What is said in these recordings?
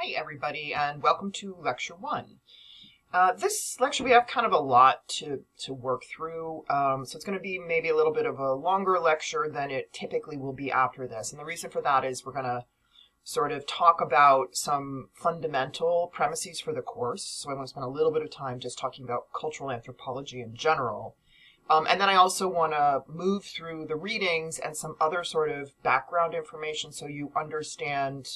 Hi, everybody, and welcome to Lecture 1. This lecture, we have kind of a lot to work through, so it's going to be maybe a little bit of a longer lecture than it typically will be after this. And the reason for that is we're going to sort of talk about some fundamental premises for the course. So I want to spend a little bit of time just talking about cultural anthropology in general. And then I also want to move through the readings and some other sort of background information so you understand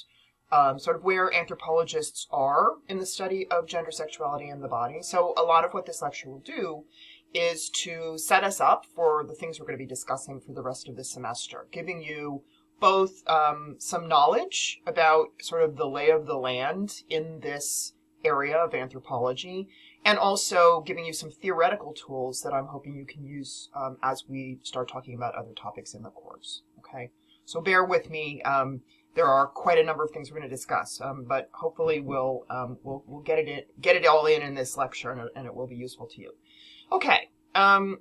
sort of where anthropologists are in the study of gender, sexuality, and the body. So a lot of what this lecture will do is to set us up for the things we're going to be discussing for the rest of the semester, giving you both some knowledge about sort of the lay of the land in this area of anthropology, and also giving you some theoretical tools that I'm hoping you can use as we start talking about other topics in the course. Okay, so bear with me. There are quite a number of things we're going to discuss, but hopefully we'll get it all in this lecture, and it will be useful to you. Okay,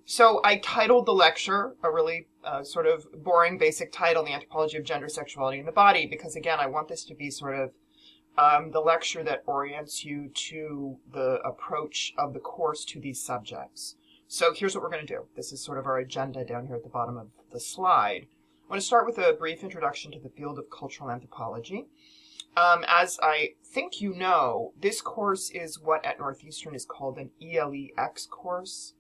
so I titled the lecture a really sort of boring, basic title, The Anthropology of Gender, Sexuality, and the Body, because again, I want this to be sort of the lecture that orients you to the approach of the course to these subjects. So here's what we're going to do. This is sort of our agenda down here at the bottom of the slide. I'm going to start with a brief introduction to the field of cultural anthropology. As I think you know, this course is what at Northeastern is called an ELEX course.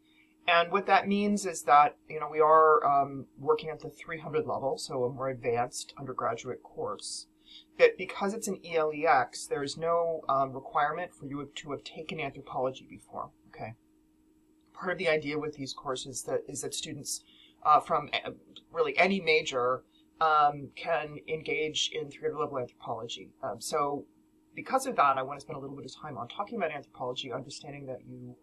And what that means is that, we are working at the 300 level, so a more advanced undergraduate course. But because it's an ELEX, there is no requirement for you to have taken anthropology before, okay? Part of the idea with these courses is that students from really any major can engage in 300 level anthropology. So because of that, I want to spend a little bit of time on talking about anthropology, understanding that you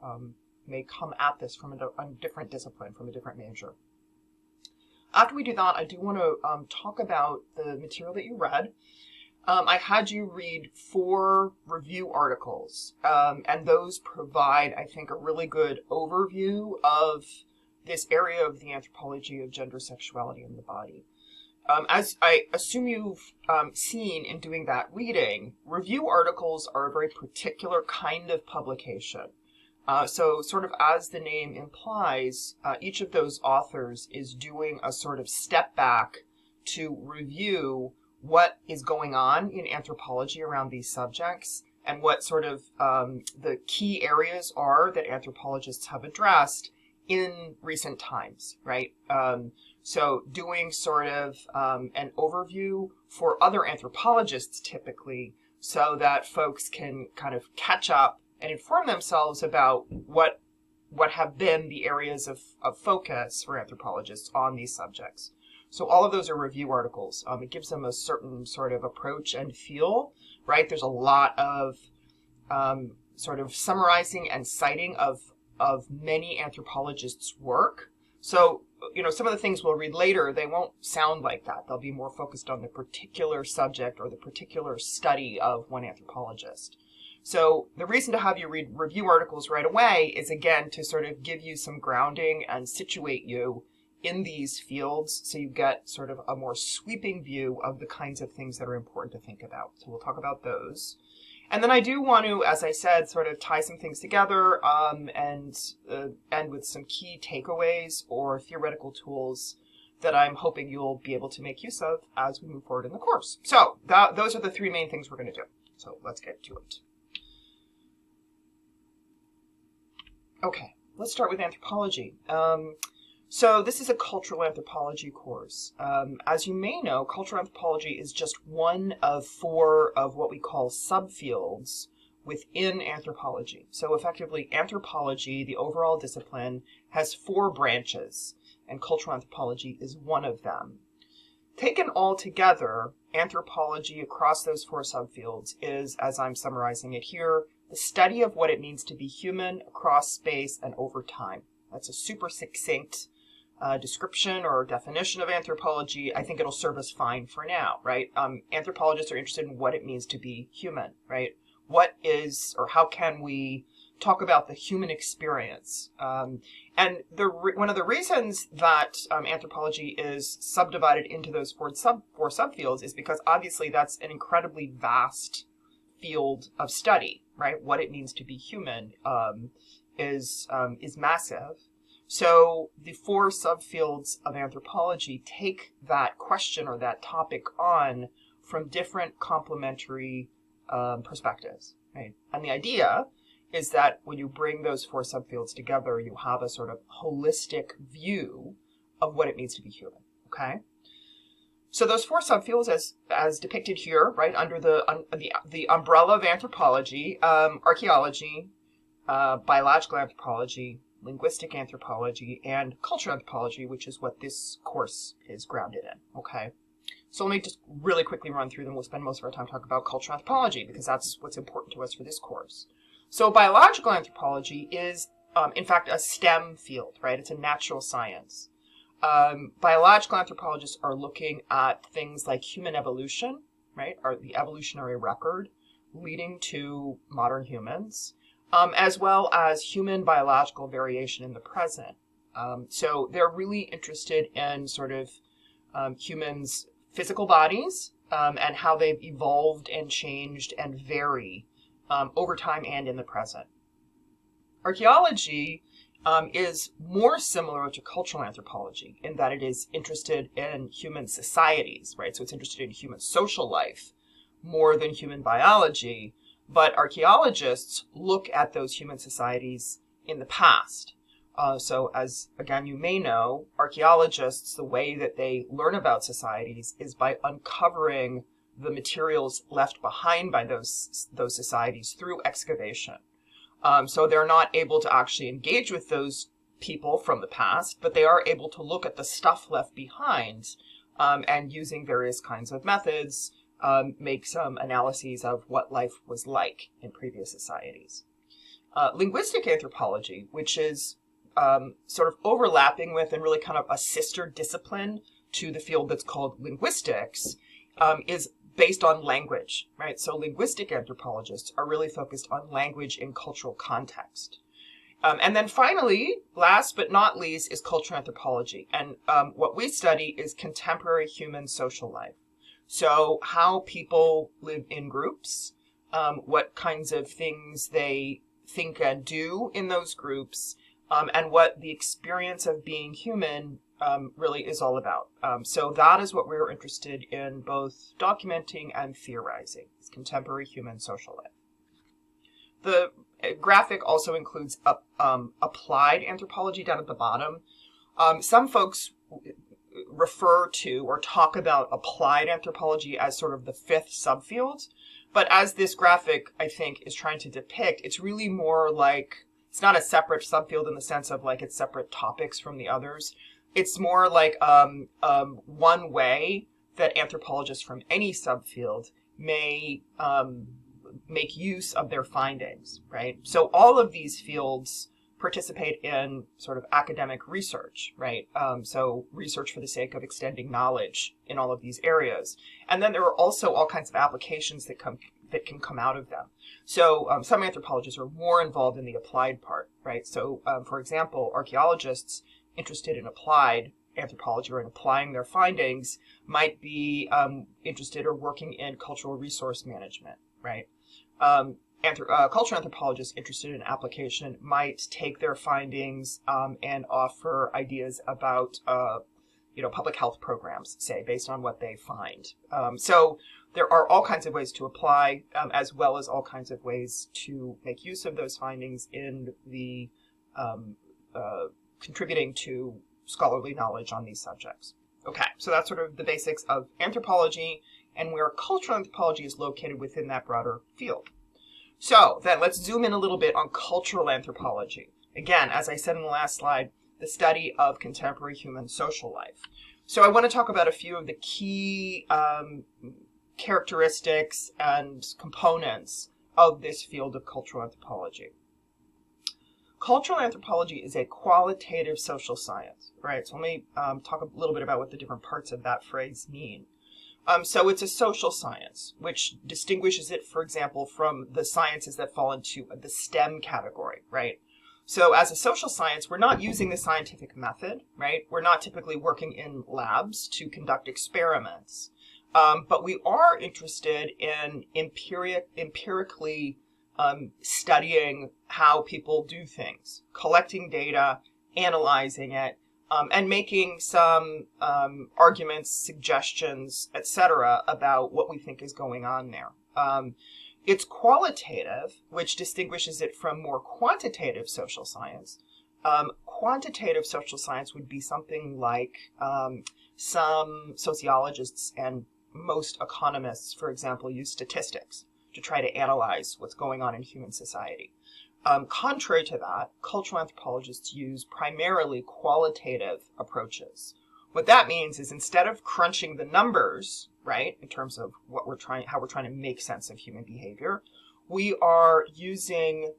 may come at this from a different discipline, from a different major. After we do that, I do want to talk about the material that you read. I had you read 4 review articles, and those provide, I think, a really good overview of this area of the anthropology of gender, sexuality, and the body. As I assume you've seen in doing that reading, review articles are a very particular kind of publication. So sort of as the name implies, each of those authors is doing a sort of step back to review what is going on in anthropology around these subjects and what sort of the key areas are that anthropologists have addressed in recent times, right? So doing sort of an overview for other anthropologists typically, so that folks can kind of catch up and inform themselves about what have been the areas of focus for anthropologists on these subjects. So all of those are review articles. It gives them a certain sort of approach and feel, right? There's a lot of sort of summarizing and citing of many anthropologists' work. So, some of the things we'll read later, they won't sound like that. They'll be more focused on the particular subject or the particular study of one anthropologist. So the reason to have you read review articles right away is, again, to sort of give you some grounding and situate you in these fields so you get sort of a more sweeping view of the kinds of things that are important to think about. So we'll talk about those. And then I do want to, as I said, sort of tie some things together and end with some key takeaways or theoretical tools that I'm hoping you'll be able to make use of as we move forward in the course. So those are the 3 main things we're going to do. So let's get to it. Okay, let's start with anthropology. So this is a cultural anthropology course. As you may know, cultural anthropology is just one of 4 of what we call subfields within anthropology. So effectively, anthropology, the overall discipline, has 4 branches, and cultural anthropology is one of them. Taken all together, anthropology across those 4 subfields is, as I'm summarizing it here, the study of what it means to be human across space and over time. That's a super succinct description or definition of anthropology. I think it'll serve us fine for now, right? Anthropologists are interested in what it means to be human, right? What is, or how can we talk about the human experience? And one of the reasons that anthropology is subdivided into those four subfields is because obviously that's an incredibly vast field of study, right? What it means to be human is massive. So the 4 subfields of anthropology take that question or that topic on from different complementary perspectives, right? And the idea is that when you bring those 4 subfields together, you have a sort of holistic view of what it means to be human, okay? So those 4 subfields, as depicted here, right, under the umbrella of anthropology, archaeology, biological anthropology, linguistic anthropology, and cultural anthropology, which is what this course is grounded in, okay? So let me just really quickly run through them. We'll spend most of our time talking about cultural anthropology because that's what's important to us for this course. So biological anthropology is, in fact, a STEM field, right? It's a natural science. Biological anthropologists are looking at things like human evolution, right? Or the evolutionary record leading to modern humans, as well as human biological variation in the present. So they're really interested in sort of humans' physical bodies and how they've evolved and changed and vary over time and in the present. Archaeology is more similar to cultural anthropology in that it is interested in human societies, right? So it's interested in human social life more than human biology. But archaeologists look at those human societies in the past. So as, again, you may know, archaeologists, the way that they learn about societies is by uncovering the materials left behind by those societies through excavation. So they're not able to actually engage with those people from the past, but they are able to look at the stuff left behind and using various kinds of methods, make some analyses of what life was like in previous societies. Linguistic anthropology, which is sort of overlapping with and really kind of a sister discipline to the field that's called linguistics, is based on language, right? So linguistic anthropologists are really focused on language in cultural context. And then finally, last but not least, is cultural anthropology. And what we study is contemporary human social life. So how people live in groups, what kinds of things they think and do in those groups, and what the experience of being human really is all about. So that is what we're interested in both documenting and theorizing, is contemporary human social life. The graphic also includes applied anthropology down at the bottom. Some folks refer to or talk about applied anthropology as sort of the 5th subfield, but as this graphic, I think, is trying to depict, it's really more like, it's not a separate subfield in the sense of like it's separate topics from the others. It's more like one way that anthropologists from any subfield may make use of their findings, right? So all of these fields participate in sort of academic research, right? So research for the sake of extending knowledge in all of these areas. And then there are also all kinds of applications that can come out of them. So some anthropologists are more involved in the applied part, right? So for example, archaeologists interested in applied anthropology or in applying their findings might be interested or working in cultural resource management, right? Cultural anthropologists interested in application might take their findings and offer ideas about public health programs, say, based on what they find. So there are all kinds of ways to apply, as well as all kinds of ways to make use of those findings in the contributing to scholarly knowledge on these subjects. Okay, so that's sort of the basics of anthropology and where cultural anthropology is located within that broader field. So then let's zoom in a little bit on cultural anthropology. Again, as I said in the last slide, the study of contemporary human social life. So I want to talk about a few of the key characteristics and components of this field of cultural anthropology. Cultural anthropology is a qualitative social science, right? So let me talk a little bit about what the different parts of that phrase mean. So it's a social science, which distinguishes it, for example, from the sciences that fall into the STEM category, right? So as a social science, we're not using the scientific method, right? We're not typically working in labs to conduct experiments. But we are interested in empirically studying how people do things, collecting data, analyzing it, and making some arguments, suggestions, etc., about what we think is going on there. It's qualitative, which distinguishes it from more quantitative social science. Quantitative social science would be something like some sociologists and most economists, for example, use statistics to try to analyze what's going on in human society. Contrary to that, cultural anthropologists use primarily qualitative approaches. What that means is instead of crunching the numbers, right, in terms of how we're trying to make sense of human behavior, we are using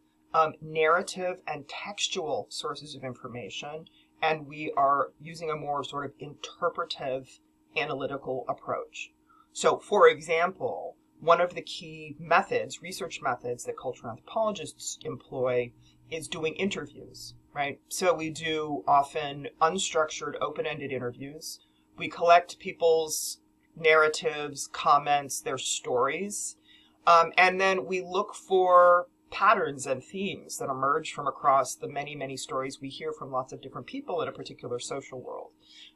narrative and textual sources of information, and we are using a more sort of interpretive analytical approach. So, for example, one of the key methods, research methods that cultural anthropologists employ is doing interviews, right? So we do often unstructured, open-ended interviews. We collect people's narratives, comments, their stories, and then we look for patterns and themes that emerge from across the many, many stories we hear from lots of different people in a particular social world.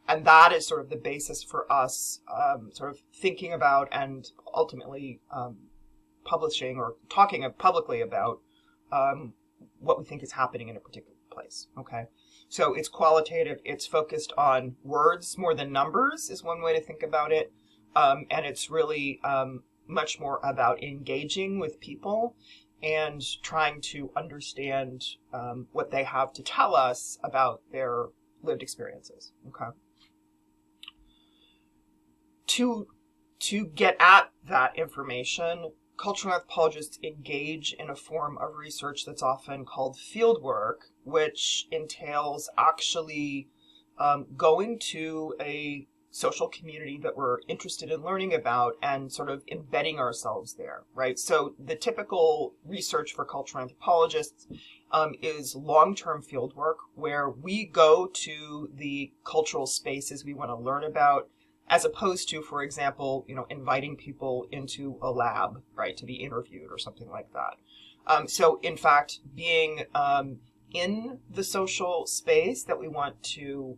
And that is sort of the basis for us sort of thinking about and ultimately publishing or talking publicly about what we think is happening in a particular place. Okay, so it's qualitative. It's focused on words more than numbers is one way to think about it. And it's really much more about engaging with people and trying to understand what they have to tell us about their lived experiences. Okay. To get at that information, cultural anthropologists engage in a form of research that's often called fieldwork, which entails actually going to a social community that we're interested in learning about and sort of embedding ourselves there, right? So the typical research for cultural anthropologists is long-term field work where we go to the cultural spaces we want to learn about, as opposed to, for example, inviting people into a lab, right, to be interviewed or something like that. So in fact, being in the social space that we want to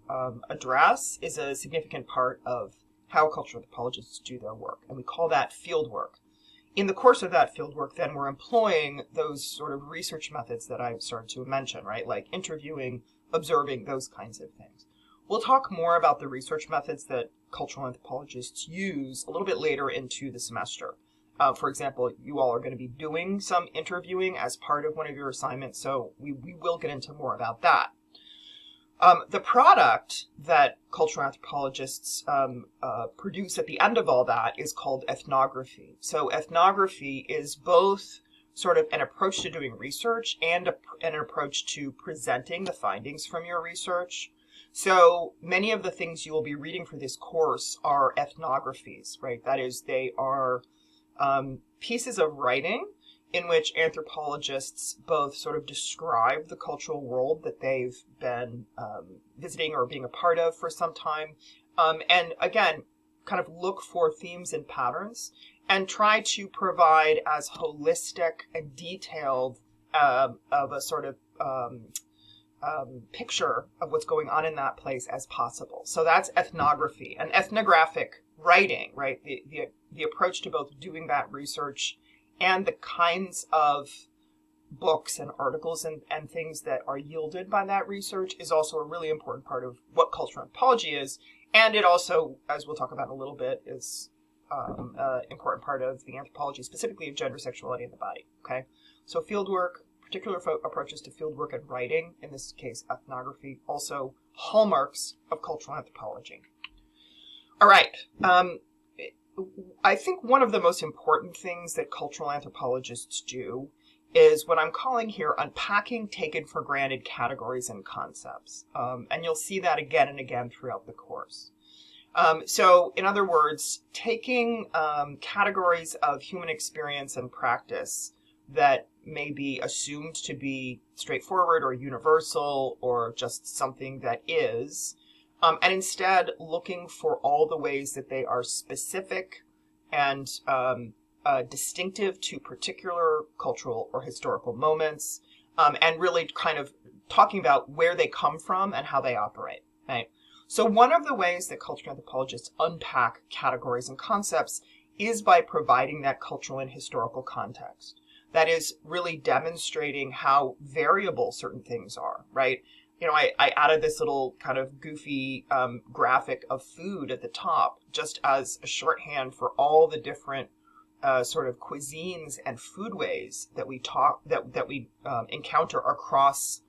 address is a significant part of how cultural anthropologists do their work, and we call that field work. In the course of that field work, then we're employing those sort of research methods that I've started to mention, right, like interviewing, observing, those kinds of things. We'll talk more about the research methods that cultural anthropologists use a little bit later into the semester. For example, you all are going to be doing some interviewing as part of one of your assignments, so we will get into more about that. The product that cultural anthropologists produce at the end of all that is called ethnography. So ethnography is both sort of an approach to doing research and an approach to presenting the findings from your research. So many of the things you will be reading for this course are ethnographies, right? That is, they are pieces of writing in which anthropologists both sort of describe the cultural world that they've been visiting or being a part of for some time, and again, kind of look for themes and patterns and try to provide as holistic and detailed of a sort of picture of what's going on in that place as possible. So that's ethnography and ethnographic writing, right? The approach to both doing that research and the kinds of books and articles and things that are yielded by that research is also a really important part of what cultural anthropology is. And it also, as we'll talk about in a little bit, is an important part of the anthropology, specifically of gender, sexuality, and the body. Okay, so fieldwork, particular approaches to fieldwork and writing, in this case ethnography, also hallmarks of cultural anthropology. All right. I think one of the most important things that cultural anthropologists do is what I'm calling here unpacking taken for granted categories and concepts. And you'll see that again and again throughout the course. So in other words, taking categories of human experience and practice that may be assumed to be straightforward or universal or just something that is, and instead looking for all the ways that they are specific, and distinctive to particular cultural or historical moments, and really kind of talking about where they come from and how they operate. Right? So one of the ways that cultural anthropologists unpack categories and concepts is by providing that cultural and historical context. That is really demonstrating how variable certain things are, right? I added this little kind of goofy graphic of food at the top, just as a shorthand for all the different sort of cuisines and foodways that we encounter across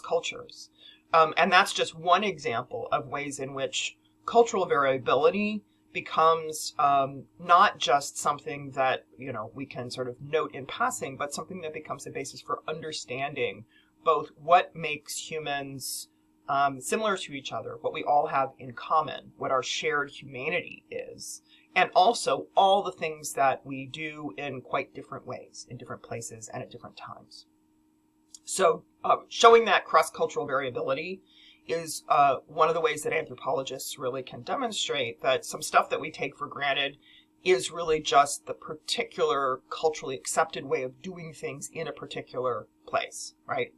cultures. And that's just one example of ways in which cultural variability becomes not just something that we can sort of note in passing, but something that becomes a basis for understanding both what makes humans similar to each other, what we all have in common, what our shared humanity is, and also all the things that we do in quite different ways, in different places and at different times. So showing that cross-cultural variability is one of the ways that anthropologists really can demonstrate that some stuff that we take for granted is really just the particular culturally accepted way of doing things in a particular place, right?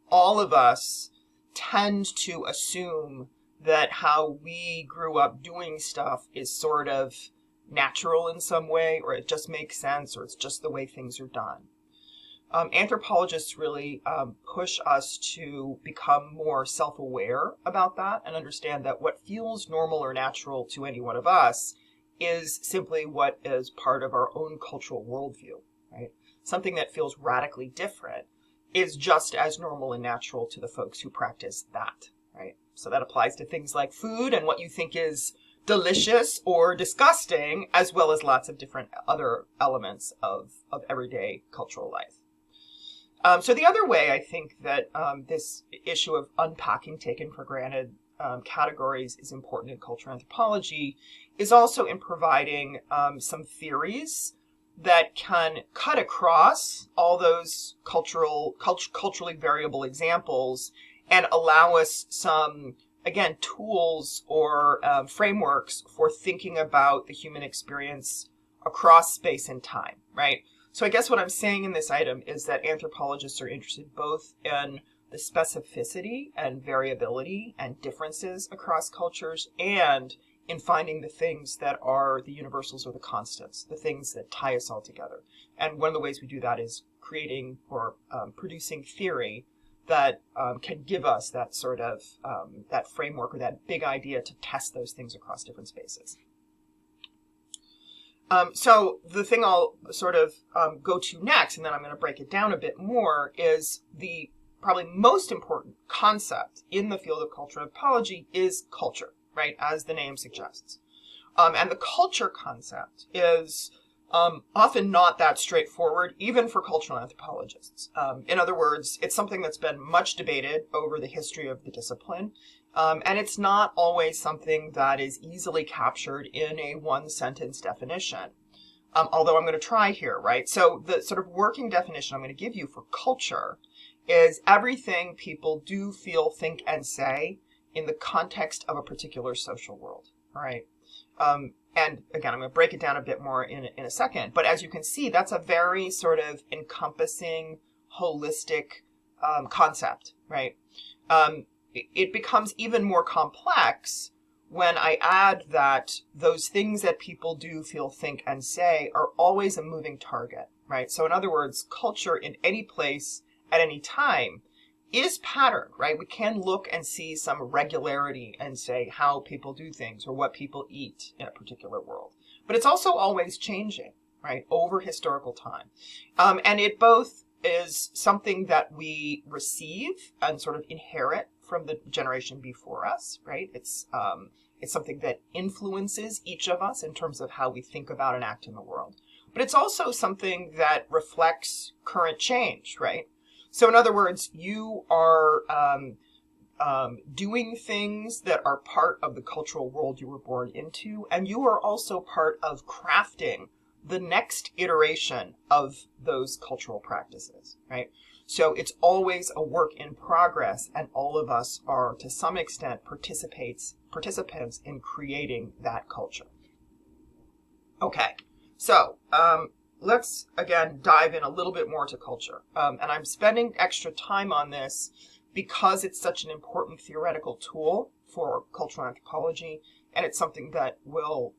All of us tend to assume that how we grew up doing stuff is sort of natural in some way, or it just makes sense, or it's just the way things are done. Anthropologists really push us to become more self-aware about that and understand that what feels normal or natural to any one of us is simply what is part of our own cultural worldview, right? Something that feels radically different is just as normal and natural to the folks who practice that, right? So that applies to things like food and what you think is delicious or disgusting, as well as lots of different other elements of everyday cultural life. So the other way I think that this issue of unpacking taken for granted categories is important in cultural anthropology is also in providing some theories that can cut across all those culturally variable examples and allow us some, again, tools or frameworks for thinking about the human experience across space and time, right? So I guess what I'm saying in this item is that anthropologists are interested both in the specificity and variability and differences across cultures and in finding the things that are the universals or the constants, the things that tie us all together. And one of the ways we do that is creating or producing theory that can give us that sort of, that framework or that big idea to test those things across different spaces. So the thing I'll sort of go to next, and then I'm going to break it down a bit more, is the probably most important concept in the field of cultural anthropology is culture, right, as the name suggests. And the culture concept is often not that straightforward, even for cultural anthropologists. In other words, it's something that's been much debated over the history of the discipline. And it's not always something that is easily captured in a one-sentence definition, although I'm going to try here, right? So the sort of working definition I'm going to give you for culture is everything people do, feel, think, and say in the context of a particular social world, all right? And again, I'm going to break it down a bit more in a second. But as you can see, that's a very sort of encompassing, holistic concept, right? It becomes even more complex when I add that those things that people do, feel, think, and say are always a moving target, right? So in other words, culture in any place at any time is patterned, right? We can look and see some regularity and say how people do things or what people eat in a particular world. But it's also always changing, right, over historical time. And it both is something that we receive and sort of inherit from the generation before us, right? It's something that influences each of us in terms of how we think about and act in the world. But it's also something that reflects current change, right? So in other words, you are doing things that are part of the cultural world you were born into, and you are also part of crafting the next iteration of those cultural practices, right? So it's always a work in progress, and all of us are, to some extent, participants in creating that culture. Okay, so let's again dive in a little bit more to culture. And I'm spending extra time on this because it's such an important theoretical tool for cultural anthropology, and it's something that will,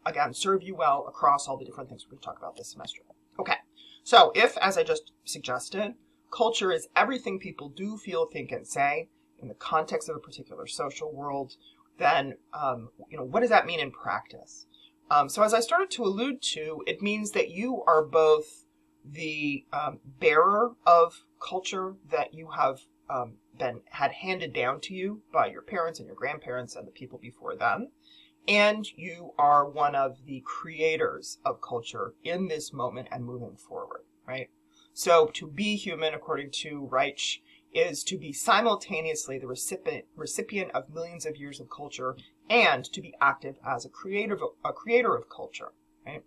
again, serve you well across all the different things we're going to talk about this semester. Okay, so if, as I just suggested, culture is everything people do, feel, think, and say in the context of a particular social world, then, what does that mean in practice? So as I started to allude to, it means that you are both the bearer of culture that you have had handed down to you by your parents and your grandparents and the people before them, and you are one of the creators of culture in this moment and moving forward, right? So to be human, according to Reich, is to be simultaneously the recipient of millions of years of culture and to be active as a creator of culture, right?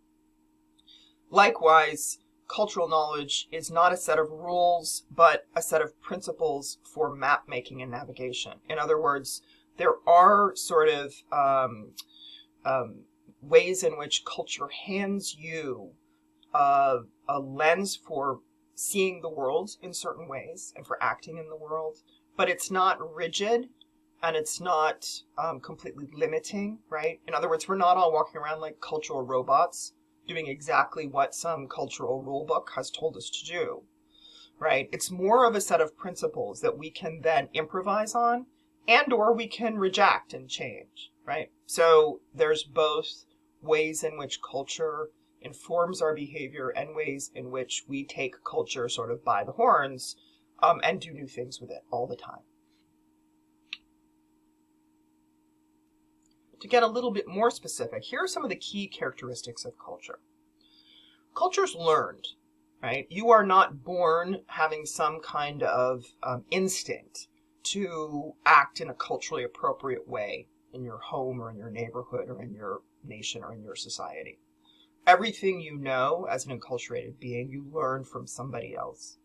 Likewise, cultural knowledge is not a set of rules, but a set of principles for map making and navigation. In other words, there are sort of ways in which culture hands you a lens for seeing the world in certain ways and for acting in the world, but it's not rigid and it's not completely limiting, right? In other words, we're not all walking around like cultural robots doing exactly what some cultural rule book has told us to do, right? It's more of a set of principles that we can then improvise on and or we can reject and change, right? So there's both ways in which culture informs our behavior and ways in which we take culture sort of by the horns and do new things with it all the time. To get a little bit more specific, here are some of the key characteristics of culture. Culture's learned, right? You are not born having some kind of instinct to act in a culturally appropriate way in your home or in your neighborhood or in your nation or in your society. Everything you know as an enculturated being, you learn from somebody else.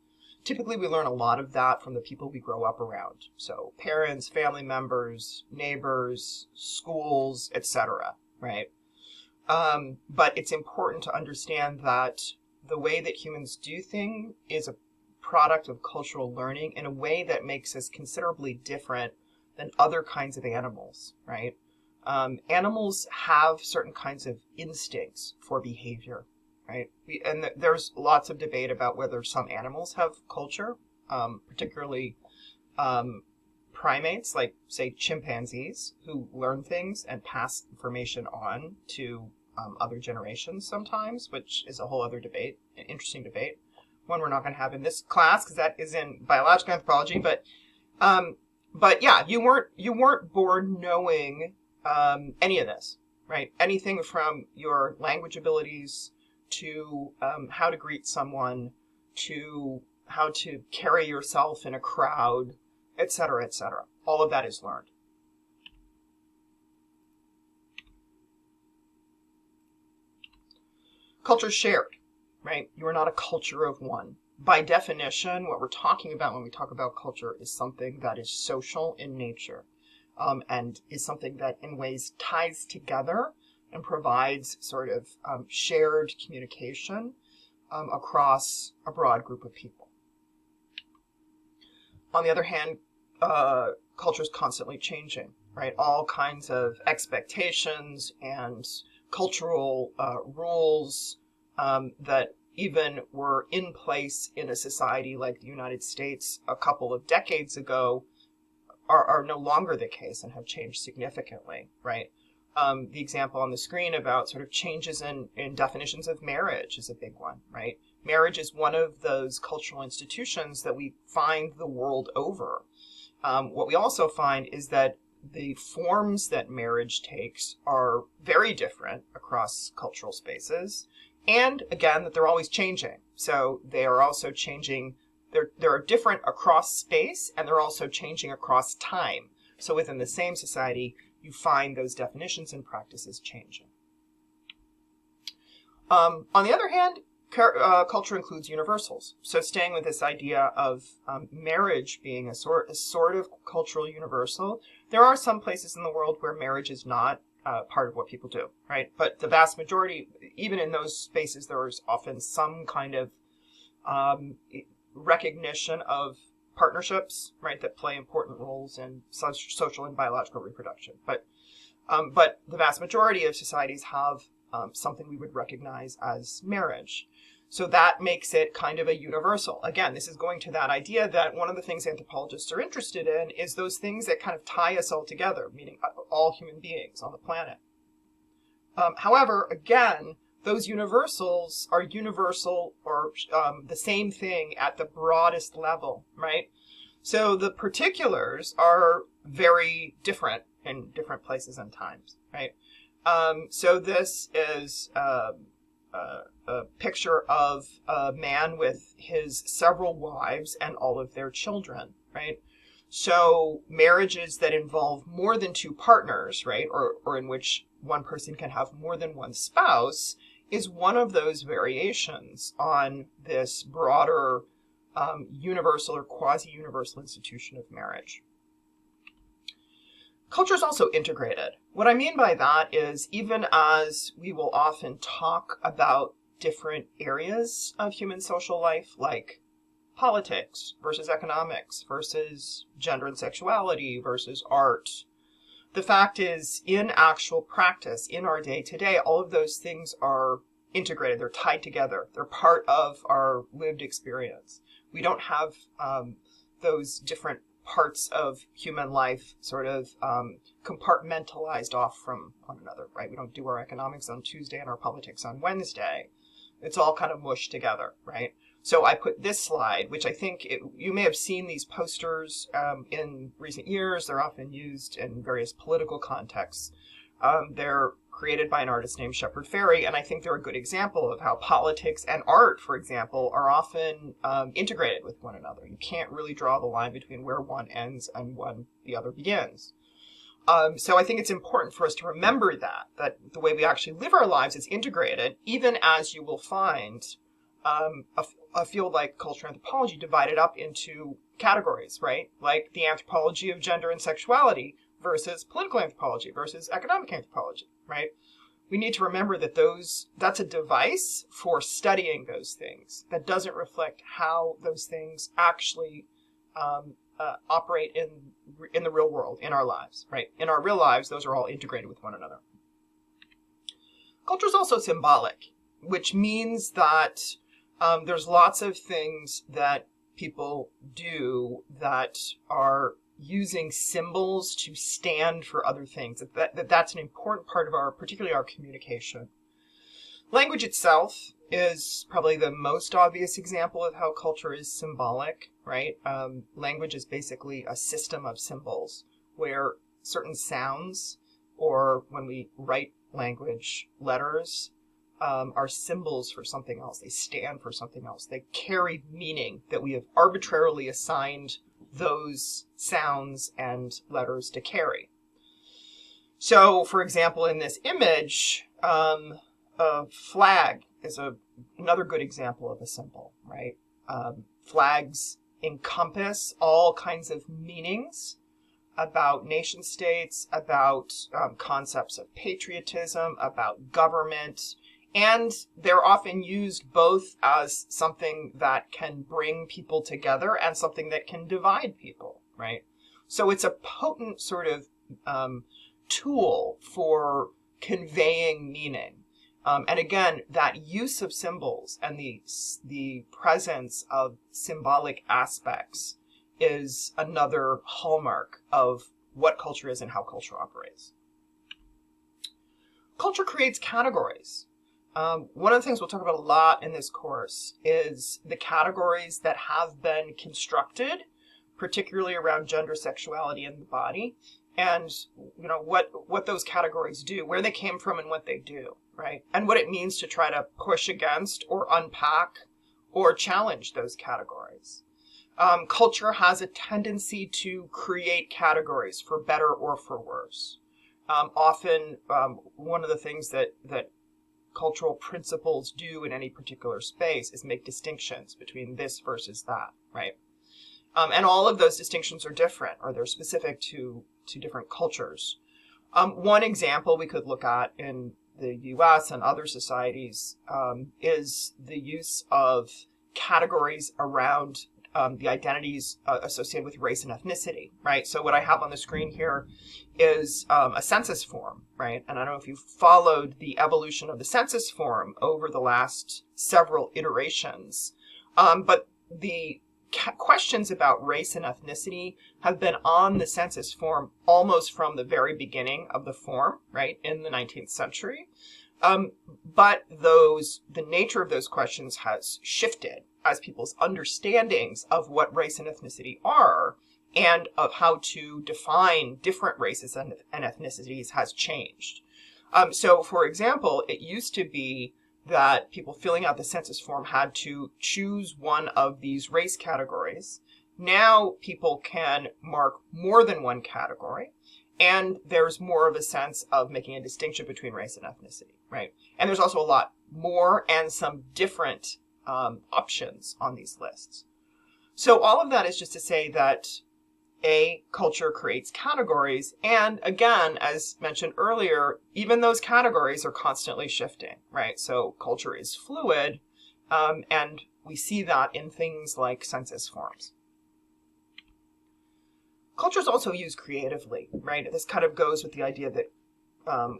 Typically, we learn a lot of that from the people we grow up around. So parents, family members, neighbors, schools, etc., right? But it's important to understand that the way that humans do things is a product of cultural learning in a way that makes us considerably different than other kinds of animals, right? Animals have certain kinds of instincts for behavior, right? There's lots of debate about whether some animals have culture, particularly primates, like, say, chimpanzees, who learn things and pass information on to other generations sometimes, which is a whole other debate, an interesting debate, one we're not going to have in this class because that is in biological anthropology. But yeah, you weren't born knowing any of this, right? Anything from your language abilities to how to greet someone, to how to carry yourself in a crowd, etc., etc. All of that is learned. Culture shared, right? You are not a culture of one. By definition, what we're talking about when we talk about culture is something that is social in nature. And is something that in ways ties together and provides sort of shared communication across a broad group of people. On the other hand, culture is constantly changing, right? All kinds of expectations and cultural rules that even were in place in a society like the United States a couple of decades ago are no longer the case and have changed significantly, right? The example on the screen about sort of changes in definitions of marriage is a big one, right? Marriage is one of those cultural institutions that we find the world over. What we also find is that the forms that marriage takes are very different across cultural spaces. And again, that they're always changing. So they are also changing. They're different across space, and they're also changing across time. So within the same society, you find those definitions and practices changing. On the other hand, culture includes universals. So staying with this idea of marriage being a sort of cultural universal, there are some places in the world where marriage is not part of what people do, right? But the vast majority, even in those spaces, there is often some kind of recognition of partnerships, right, that play important roles in social and biological reproduction. But the vast majority of societies have something we would recognize as marriage. So that makes it kind of a universal. Again, this is going to that idea that one of the things anthropologists are interested in is those things that kind of tie us all together, meaning all human beings on the planet. However, again, those universals are universal or the same thing at the broadest level, right? So the particulars are very different in different places and times, right? So this is a picture of a man with his several wives and all of their children, right? So marriages that involve more than two partners, right, or in which one person can have more than one spouse, is one of those variations on this broader universal or quasi-universal institution of marriage. Culture is also integrated. What I mean by that is, even as we will often talk about different areas of human social life, like politics versus economics versus gender and sexuality versus art, the fact is, in actual practice, in our day-to-day, all of those things are integrated. They're tied together. They're part of our lived experience. We don't have those different parts of human life sort of compartmentalized off from one another, right? We don't do our economics on Tuesday and our politics on Wednesday. It's all kind of mushed together, right? So I put this slide, which I think you may have seen these posters in recent years. They're often used in various political contexts. They're created by an artist named Shepard Fairey, and I think they're a good example of how politics and art, for example, are often integrated with one another. You can't really draw the line between where one ends and when the other begins. So I think it's important for us to remember that the way we actually live our lives is integrated, even as you will find a field like culture anthropology divided up into categories, right? Like the anthropology of gender and sexuality versus political anthropology versus economic anthropology, right? We need to remember that that's a device for studying those things that doesn't reflect how those things actually operate in the real world, in our lives, right? In our real lives, those are all integrated with one another. Culture is also symbolic, which means that there's lots of things that people do that are using symbols to stand for other things. That's an important part of particularly our communication. Language itself is probably the most obvious example of how culture is symbolic, right? Language is basically a system of symbols where certain sounds, or when we write language, letters, are symbols for something else. They stand for something else. They carry meaning that we have arbitrarily assigned those sounds and letters to carry. So, for example, in this image, a flag is another good example of a symbol, right? Flags encompass all kinds of meanings about nation states, about concepts of patriotism, about government, and they're often used both as something that can bring people together and something that can divide people, right? So it's a potent sort of tool for conveying meaning. And again, that use of symbols and the presence of symbolic aspects is another hallmark of what culture is and how culture operates. Culture creates categories. One of the things we'll talk about a lot in this course is the categories that have been constructed, particularly around gender, sexuality, and the body, and what those categories do, where they came from and what they do, right? And what it means to try to push against or unpack or challenge those categories. Culture has a tendency to create categories for better or for worse. Often, one of the things that cultural principles do in any particular space is make distinctions between this versus that, right? And all of those distinctions are different, or they're specific to different cultures. One example we could look at in the US and other societies is the use of categories around the identities associated with race and ethnicity, right? So what I have on the screen here is a census form, right? And I don't know if you've followed the evolution of the census form over the last several iterations, but the questions about race and ethnicity have been on the census form almost from the very beginning of the form, right, in the 19th century. But the nature of those questions has shifted as people's understandings of what race and ethnicity are and of how to define different races and ethnicities has changed. So, for example, it used to be that people filling out the census form had to choose one of these race categories. Now people can mark more than one category, and there's more of a sense of making a distinction between race and ethnicity, right? And there's also a lot more and some different options on these lists. So all of that is just to say that a culture creates categories, and again, as mentioned earlier, even those categories are constantly shifting, right? So culture is fluid, and we see that in things like census forms. Culture is also used creatively, right? This kind of goes with the idea that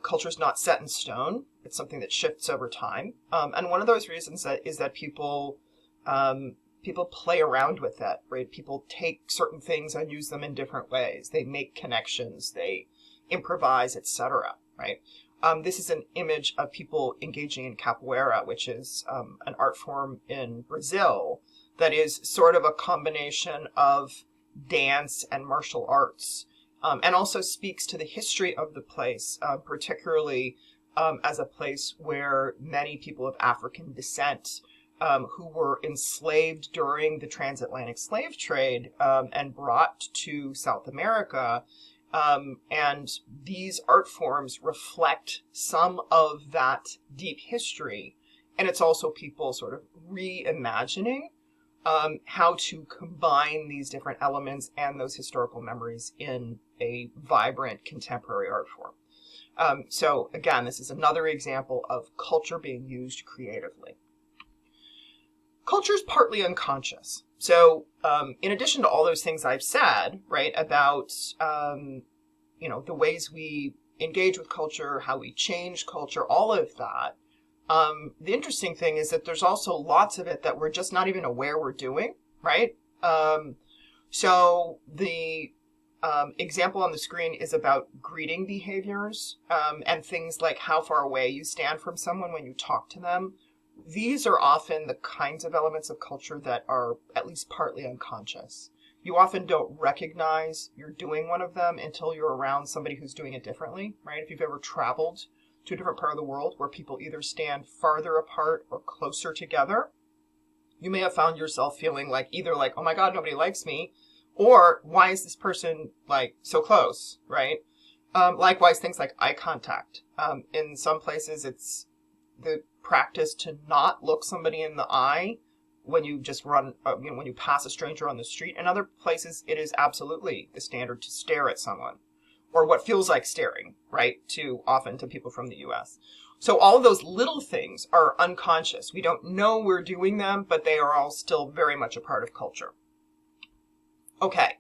culture is not set in stone. It's something that shifts over time, and one of those reasons is that people play around with it, right? People take certain things and use them in different ways. They make connections, they improvise, etc., right? This is an image of people engaging in capoeira, which is an art form in Brazil that is sort of a combination of dance and martial arts, and also speaks to the history of the place, particularly as a place where many people of African descent who were enslaved during the transatlantic slave trade and brought to South America. And these art forms reflect some of that deep history. And it's also people sort of reimagining how to combine these different elements and those historical memories in a vibrant contemporary art form. So again, this is another example of culture being used creatively. Culture is partly unconscious. So in addition to all those things I've said, right, about, the ways we engage with culture, how we change culture, all of that, the interesting thing is that there's also lots of it that we're just not even aware we're doing, right? So the example on the screen is about greeting behaviors and things like how far away you stand from someone when you talk to them. These are often the kinds of elements of culture that are at least partly unconscious. You often don't recognize you're doing one of them until you're around somebody who's doing it differently, right? If you've ever traveled to a different part of the world where people either stand farther apart or closer together, you may have found yourself feeling either like, oh my God, nobody likes me, or why is this person so close, right? Likewise, things like eye contact. In some places, it's the practice to not look somebody in the eye when you just when you pass a stranger on the street. In other places, it is absolutely the standard to stare at someone, or what feels like staring, right, often to people from the US. So all of those little things are unconscious. We don't know we're doing them, but they are all still very much a part of culture. Okay,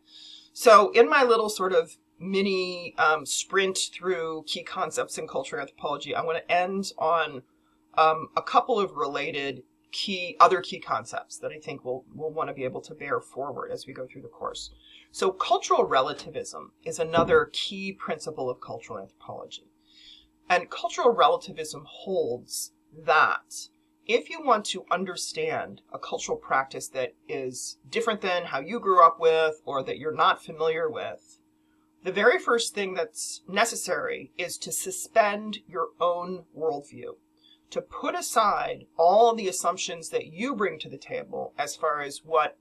so in my little sort of mini sprint through key concepts in cultural anthropology, I want to end on a couple of related other key concepts that I think we'll want to be able to bear forward as we go through the course. So cultural relativism is another key principle of cultural anthropology. And cultural relativism holds that if you want to understand a cultural practice that is different than how you grew up with or that you're not familiar with, the very first thing that's necessary is to suspend your own worldview, to put aside all the assumptions that you bring to the table as far as what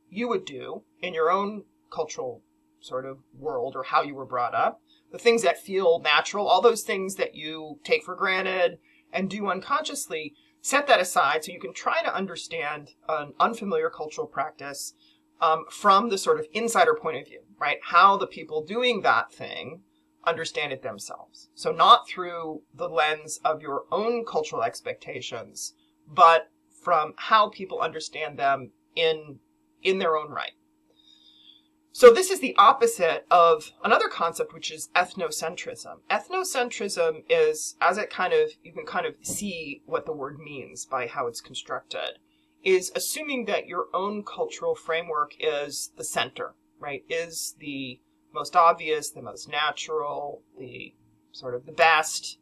you would do in your own cultural sort of world or how you were brought up, the things that feel natural, all those things that you take for granted and do unconsciously, set that aside so you can try to understand an unfamiliar cultural practice from the sort of insider point of view, right? How the people doing that thing understand it themselves. So not through the lens of your own cultural expectations, but from how people understand them in their own right. So this is the opposite of another concept, which is ethnocentrism. Ethnocentrism is, you can kind of see what the word means by how it's constructed, is assuming that your own cultural framework is the center, right? Is the most obvious, the most natural, the sort of the best.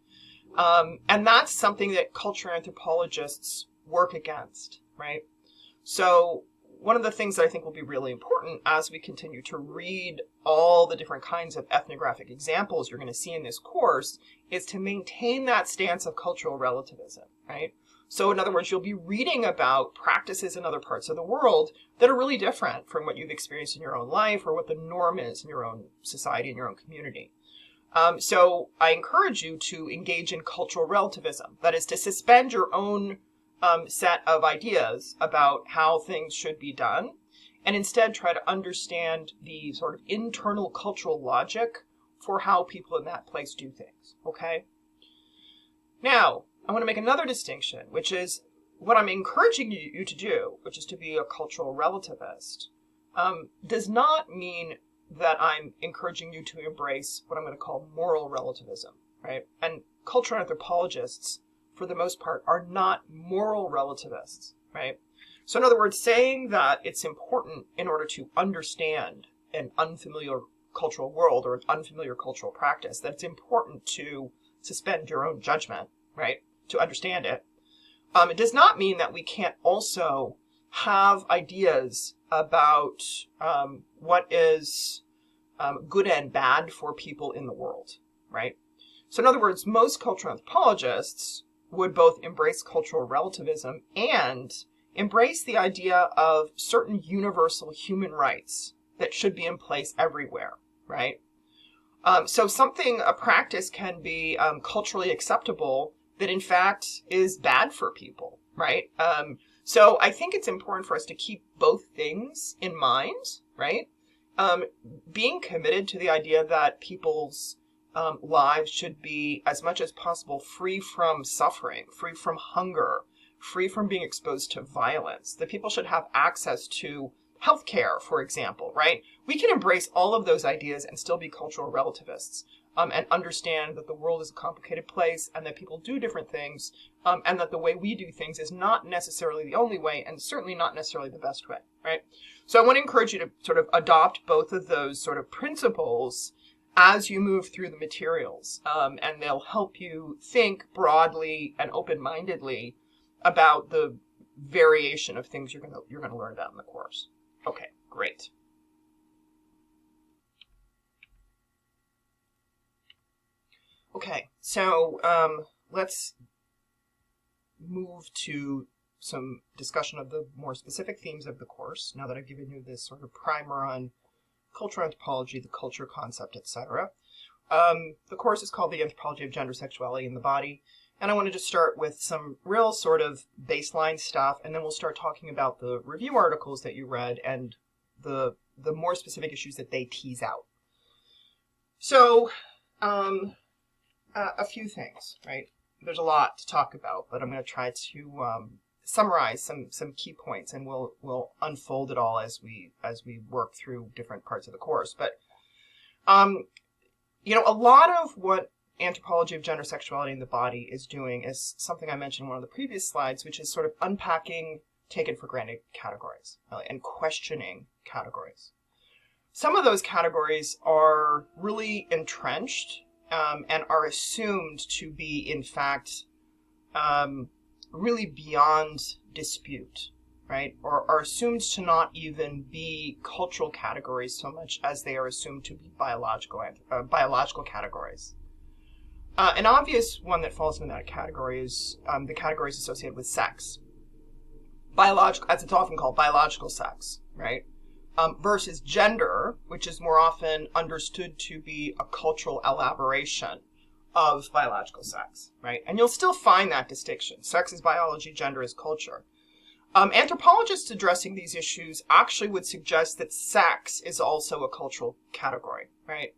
And that's something that cultural anthropologists work against, right? So one of the things that I think will be really important as we continue to read all the different kinds of ethnographic examples you're going to see in this course is to maintain that stance of cultural relativism, right? So in other words, you'll be reading about practices in other parts of the world that are really different from what you've experienced in your own life or what the norm is in your own society, in your own community. So I encourage you to engage in cultural relativism. That is to suspend your own set of ideas about how things should be done, and instead try to understand the sort of internal cultural logic for how people in that place do things, okay? Now, I want to make another distinction, which is what I'm encouraging you to do, which is to be a cultural relativist, does not mean that I'm encouraging you to embrace what I'm going to call moral relativism, right? And cultural anthropologists, for the most part, are not moral relativists, right? So in other words, saying that it's important in order to understand an unfamiliar cultural world or an unfamiliar cultural practice, that it's important to suspend your own judgment, right, to understand it. It does not mean that we can't also have ideas about what is good and bad for people in the world, right? So in other words, most cultural anthropologists would both embrace cultural relativism and embrace the idea of certain universal human rights that should be in place everywhere, right? So a practice can be culturally acceptable that in fact is bad for people, right? So I think it's important for us to keep both things in mind, right? Being committed to the idea that people's lives should be as much as possible free from suffering, free from hunger, free from being exposed to violence, that people should have access to healthcare, for example, right? We can embrace all of those ideas and still be cultural relativists, and understand that the world is a complicated place and that people do different things, and that the way we do things is not necessarily the only way and certainly not necessarily the best way, right? So I want to encourage you to sort of adopt both of those sort of principles as you move through the materials, and they'll help you think broadly and open-mindedly about the variation of things you're going to learn about in the course. Okay, great. Okay, so let's move to some discussion of the more specific themes of the course, now that I've given you this sort of primer on cultural anthropology, the culture concept, etc. The course is called The Anthropology of Gender, Sexuality, and the Body, and I wanted to start with some real sort of baseline stuff, and then we'll start talking about the review articles that you read and the more specific issues that they tease out. So, a few things, right? There's a lot to talk about, but I'm going to try to summarize some key points, and we'll unfold it all as we work through different parts of the course. But a lot of what Anthropology of Gender, Sexuality, and the Body is doing is something I mentioned in one of the previous slides, which is sort of unpacking taken for granted categories and questioning categories. Some of those categories are really entrenched and are assumed to be, in fact, really beyond dispute, right? Or are assumed to not even be cultural categories so much as they are assumed to be biological categories. An obvious one that falls into that category is the categories associated with sex. Biological, as it's often called, biological sex, right? Versus gender, which is more often understood to be a cultural elaboration of biological sex, right? And you'll still find that distinction. Sex is biology, gender is culture. Anthropologists addressing these issues actually would suggest that sex is also a cultural category, right?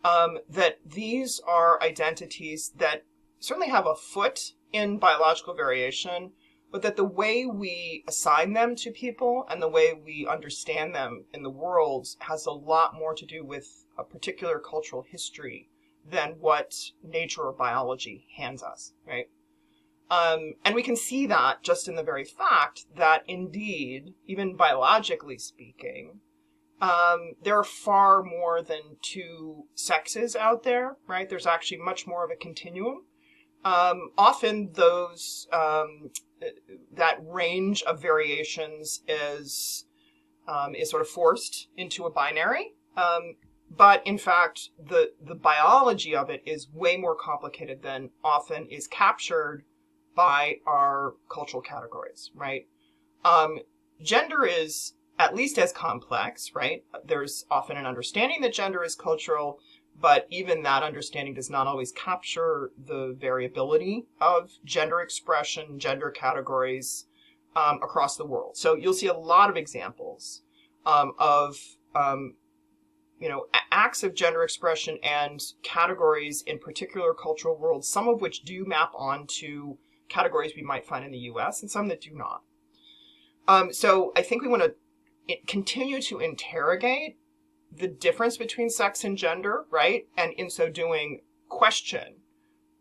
that these are identities that certainly have a foot in biological variation, but that the way we assign them to people and the way we understand them in the world has a lot more to do with a particular cultural history than what nature or biology hands us, right? And we can see that just in the very fact that indeed, even biologically speaking, there are far more than two sexes out there, right? There's actually much more of a continuum. Often that range of variations is sort of forced into a binary. But in fact, the biology of it is way more complicated than often is captured by our cultural categories, right? Gender is at least as complex, right? There's often an understanding that gender is cultural, but even that understanding does not always capture the variability of gender expression, gender categories across the world. So you'll see a lot of examples of acts of gender expression and categories in particular cultural worlds, some of which do map onto categories we might find in the US and some that do not. So I think we want to continue to interrogate the difference between sex and gender, right? And in so doing, question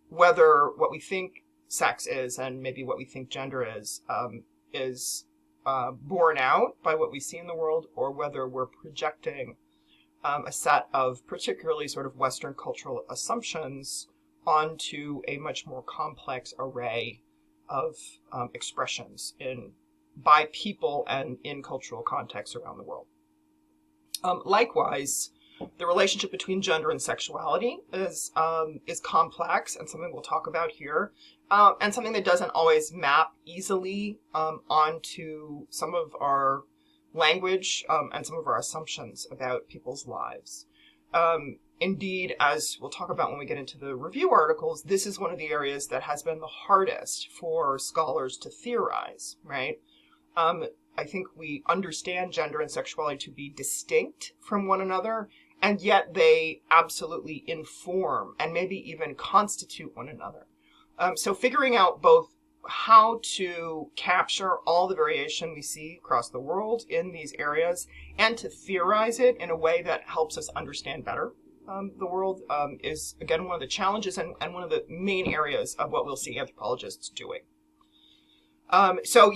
whether what we think sex is and maybe what we think gender is borne out by what we see in the world, or whether we're projecting a set of particularly sort of Western cultural assumptions onto a much more complex array of expressions by people and in cultural contexts around the world. Likewise, the relationship between gender and sexuality is complex and something we'll talk about here, and something that doesn't always map easily onto some of our language and some of our assumptions about people's lives. Indeed, as we'll talk about when we get into the review articles, this is one of the areas that has been the hardest for scholars to theorize, right? I think we understand gender and sexuality to be distinct from one another, and yet they absolutely inform and maybe even constitute one another. So figuring out both how to capture all the variation we see across the world in these areas and to theorize it in a way that helps us understand better the world is, again, one of the challenges and one of the main areas of what we'll see anthropologists doing. So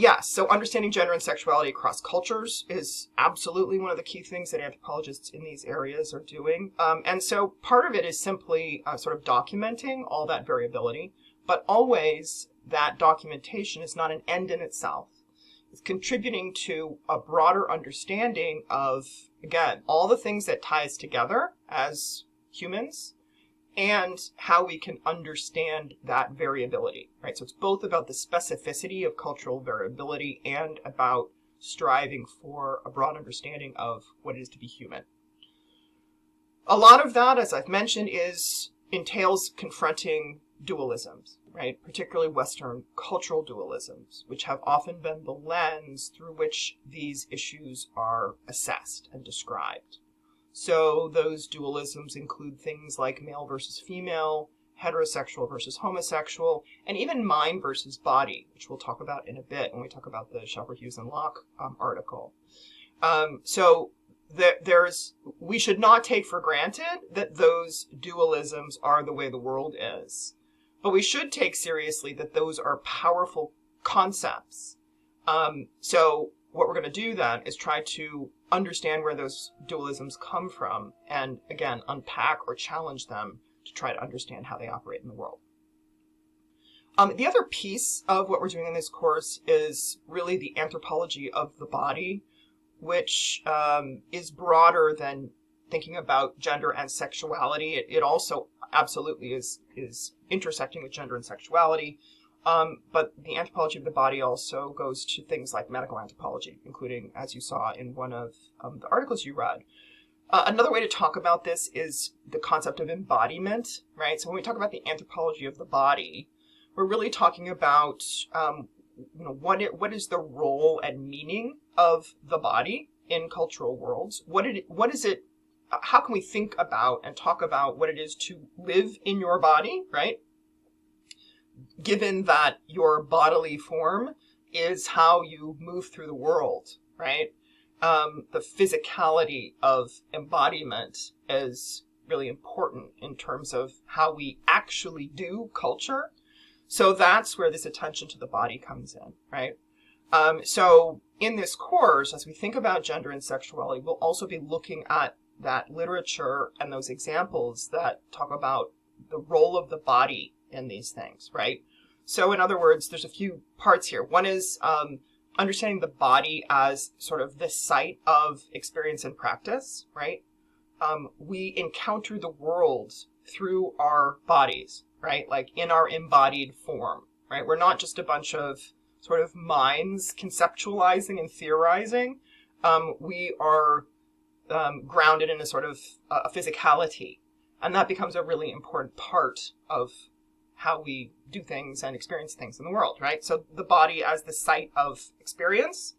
understanding gender and sexuality across cultures is absolutely one of the key things that anthropologists in these areas are doing. And so part of it is simply sort of documenting all that variability, but always that documentation is not an end in itself. It's contributing to a broader understanding of, again, all the things that tie us together as humans and how we can understand that variability, right? So it's both about the specificity of cultural variability and about striving for a broad understanding of what it is to be human. A lot of that, as I've mentioned, entails confronting dualisms, right? Particularly Western cultural dualisms, which have often been the lens through which these issues are assessed and described. So those dualisms include things like male versus female, heterosexual versus homosexual, and even mind versus body, which we'll talk about in a bit when we talk about the Shelper, Hughes, and Locke article. We should not take for granted that those dualisms are the way the world is, but we should take seriously that those are powerful concepts. So what we're going to do then is try to understand where those dualisms come from and, again, unpack or challenge them to try to understand how they operate in the world. The other piece of what we're doing in this course is really the anthropology of the body, which is broader than thinking about gender and sexuality. It also absolutely is intersecting with gender and sexuality. But the anthropology of the body also goes to things like medical anthropology, including, as you saw in one of the articles you read. Another way to talk about this is the concept of embodiment, right? So when we talk about the anthropology of the body, we're really talking about what is the role and meaning of the body in cultural worlds? What is it how can we think about and talk about what it is to live in your body, right? Given that your bodily form is how you move through the world, right? The physicality of embodiment is really important in terms of how we actually do culture. So that's where this attention to the body comes in, right? So in this course, as we think about gender and sexuality, we'll also be looking at that literature and those examples that talk about the role of the body in these things, right? So in other words, there's a few parts here. One is understanding the body as sort of the site of experience and practice, right? We encounter the world through our bodies, right? Like in our embodied form, right? We're not just a bunch of sort of minds conceptualizing and theorizing. We are grounded in a sort of a physicality. And that becomes a really important part of how we do things and experience things in the world, right? So the body as the site of experience.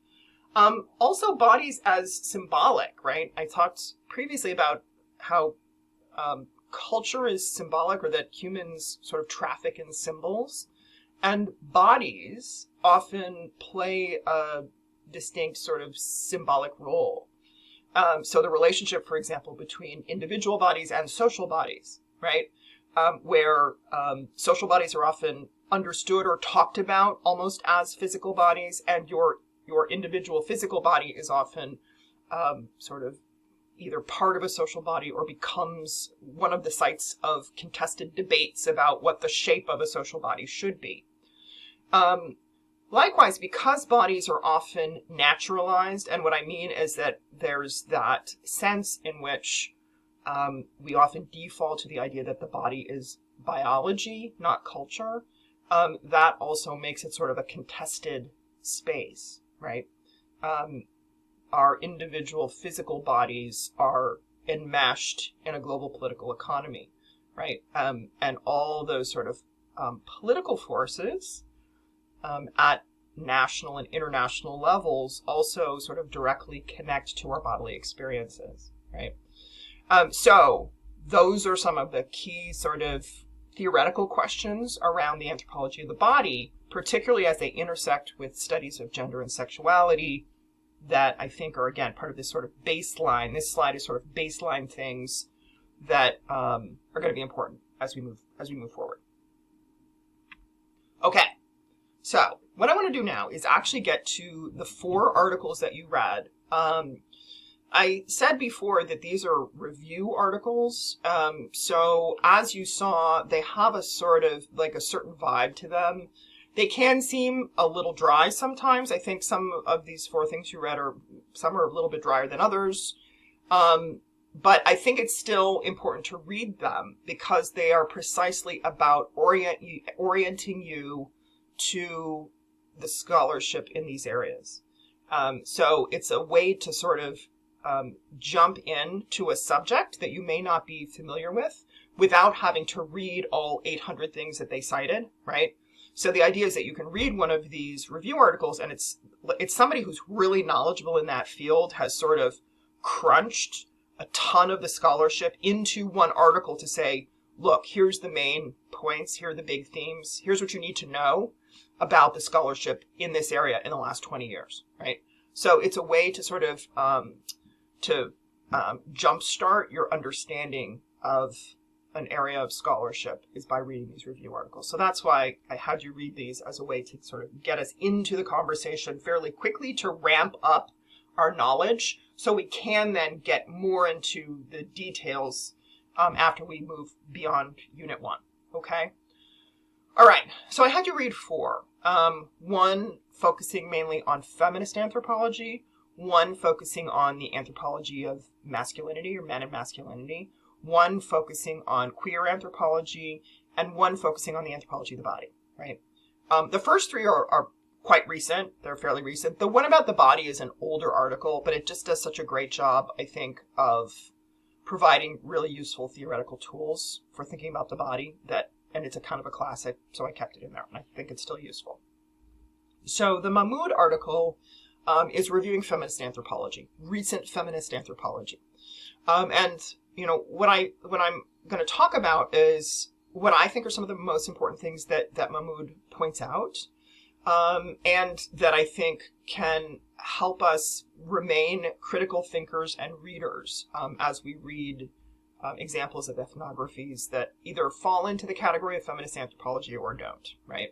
Also bodies as symbolic, right? I talked previously about how culture is symbolic, or that humans sort of traffic in symbols. And bodies often play a distinct sort of symbolic role. So the relationship, for example, between individual bodies and social bodies, right? Where social bodies are often understood or talked about almost as physical bodies, and your individual physical body is often sort of either part of a social body or becomes one of the sites of contested debates about what the shape of a social body should be. Likewise, because bodies are often naturalized, and what I mean is that there's that sense in which we often default to the idea that the body is biology, not culture, that also makes it sort of a contested space, right? Our individual physical bodies are enmeshed in a global political economy, right? And all those sort of political forces at national and international levels also sort of directly connect to our bodily experiences, right? So those are some of the key sort of theoretical questions around the anthropology of the body, particularly as they intersect with studies of gender and sexuality, that I think are, again, part of this sort of baseline. This slide is sort of baseline things that are going to be important as we move forward. Okay, so what I want to do now is actually get to the 4 articles that you read. I said before that these are review articles, so as you saw, they have a sort of like a certain vibe to them. They can seem a little dry sometimes. I think some of these 4 things you read some are a little bit drier than others. But I think it's still important to read them because they are precisely about orienting you to the scholarship in these areas. So it's a way to sort of jump into a subject that you may not be familiar with without having to read all 800 things that they cited, right? So the idea is that you can read one of these review articles, and it's somebody who's really knowledgeable in that field has sort of crunched a ton of the scholarship into one article to say, look, here's the main points, here are the big themes, here's what you need to know about the scholarship in this area in the last 20 years, right? So it's a way to sort of jumpstart your understanding of an area of scholarship is by reading these review articles. So that's why I had you read these as a way to sort of get us into the conversation fairly quickly to ramp up our knowledge so we can then get more into the details after we move beyond Unit 1, okay? All right, so I had you read 4. One focusing mainly on feminist anthropology, one focusing on the anthropology of masculinity or men and masculinity, one focusing on queer anthropology, and one focusing on the anthropology of the body, right? The first 3 are quite recent. They're fairly recent. The one about the body is an older article, but it just does such a great job, I think, of providing really useful theoretical tools for thinking about the body, and it's a kind of a classic, so I kept it in there, and I think it's still useful. So the Mahmoud article is reviewing feminist anthropology, recent feminist anthropology. And what I'm going to talk about is what I think are some of the most important things that Mahmoud points out, and that I think can help us remain critical thinkers and readers as we read examples of ethnographies that either fall into the category of feminist anthropology or don't, right?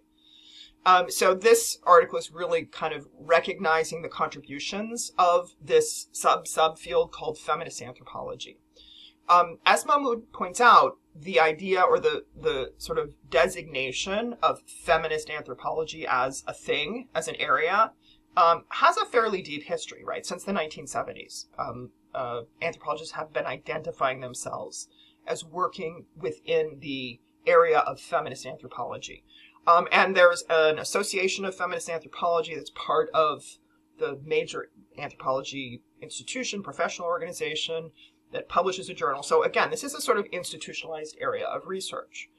So this article is really kind of recognizing the contributions of this subfield called feminist anthropology. As Mahmoud points out, the idea or the sort of designation of feminist anthropology as a thing, as an area, has a fairly deep history, right? Since the 1970s, anthropologists have been identifying themselves as working within the area of feminist anthropology. And there's an association of feminist anthropology that's part of the major anthropology institution, professional organization that publishes a journal. So again, this is a sort of institutionalized area of research.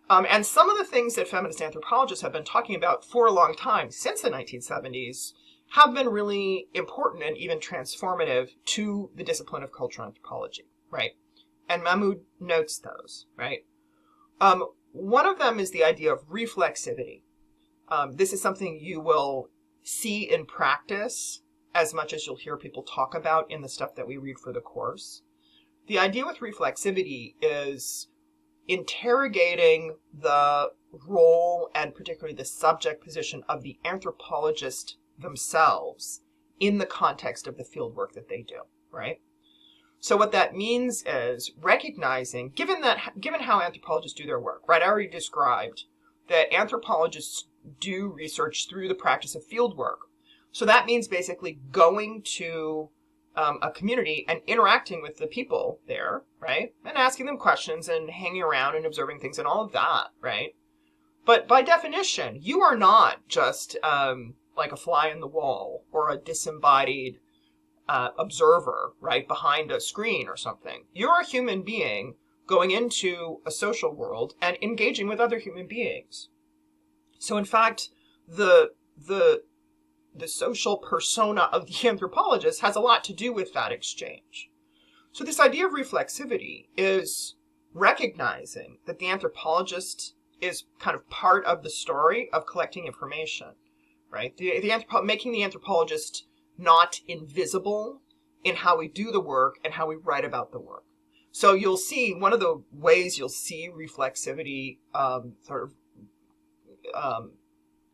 And some of the things that feminist anthropologists have been talking about for a long time, since the 1970s, have been really important and even transformative to the discipline of cultural anthropology, right? And Mahmoud notes those, right? One of them is the idea of reflexivity. This is something you will see in practice as much as you'll hear people talk about in the stuff that we read for the course. The idea with reflexivity is interrogating the role and particularly the subject position of the anthropologist themselves in the context of the field work that they do, right? So what that means is recognizing, given how anthropologists do their work, right? I already described that anthropologists do research through the practice of field work. So that means basically going to a community and interacting with the people there, right? And asking them questions and hanging around and observing things and all of that, right? But by definition, you are not just like a fly in the wall or a disembodied observer, right, behind a screen or something. You're a human being going into a social world and engaging with other human beings. So in fact, the social persona of the anthropologist has a lot to do with that exchange. So this idea of reflexivity is recognizing that the anthropologist is kind of part of the story of collecting information, right? Making the anthropologist not invisible in how we do the work and how we write about the work. So you'll see, one of the ways you'll see reflexivity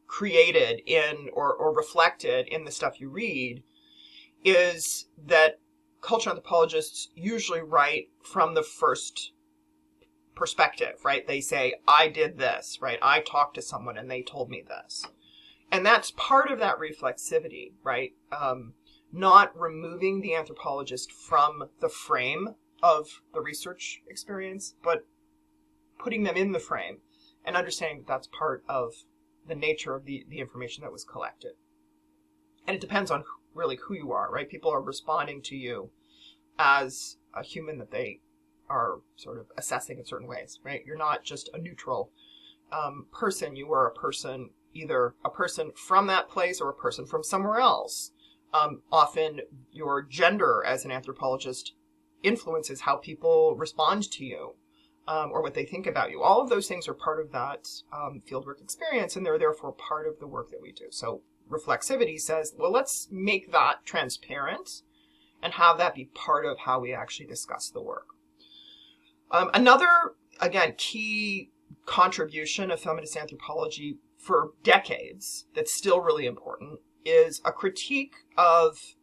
created in or reflected in the stuff you read is that cultural anthropologists usually write from the first perspective, right? They say, I did this, right? I talked to someone and they told me this. And that's part of that reflexivity, right? Not removing the anthropologist from the frame of the research experience, but putting them in the frame and understanding that that's part of the nature of the information that was collected. And it depends on really who you are, right? People are responding to you as a human that they are sort of assessing in certain ways, right? You're not just a neutral person. You are a person, either a person from that place or a person from somewhere else. Often your gender as an anthropologist influences how people respond to you or what they think about you. All of those things are part of that fieldwork experience, and they're therefore part of the work that we do. So reflexivity says, well, let's make that transparent and have that be part of how we actually discuss the work. Another, again, key contribution of feminist anthropology for decades that's still really important is a critique of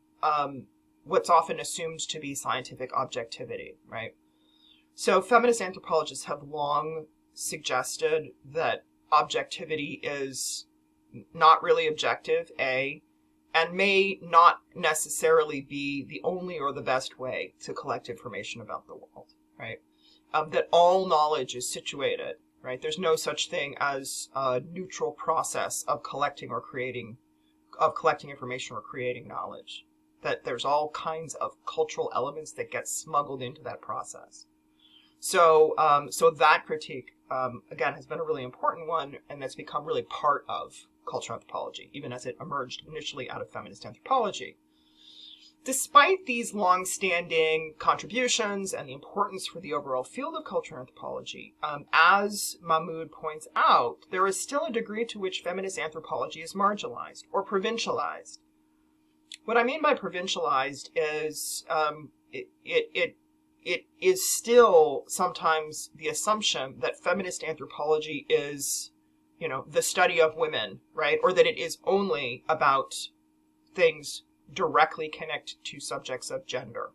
what's often assumed to be scientific objectivity, right? So feminist anthropologists have long suggested that objectivity is not really objective, and may not necessarily be the only or the best way to collect information about the world, right? That all knowledge is situated, right? There's no such thing as a neutral process of collecting information or creating knowledge. That there's all kinds of cultural elements that get smuggled into that process. So that critique, again, has been a really important one, and that's become really part of cultural anthropology, even as it emerged initially out of feminist anthropology. Despite these long-standing contributions and the importance for the overall field of cultural anthropology, as Mahmoud points out, there is still a degree to which feminist anthropology is marginalized or provincialized. What I mean by provincialized is it is still sometimes the assumption that feminist anthropology is, the study of women, right? Or that it is only about things directly connected to subjects of gender.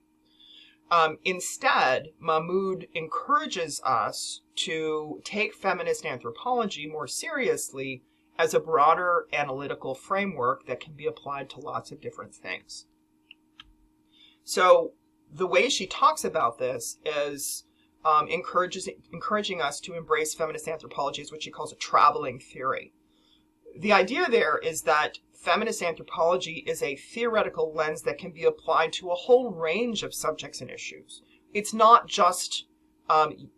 Instead, Mahmoud encourages us to take feminist anthropology more seriously as a broader analytical framework that can be applied to lots of different things. So the way she talks about this is encouraging us to embrace feminist anthropology as what she calls a traveling theory. The idea there is that feminist anthropology is a theoretical lens that can be applied to a whole range of subjects and issues. It's not just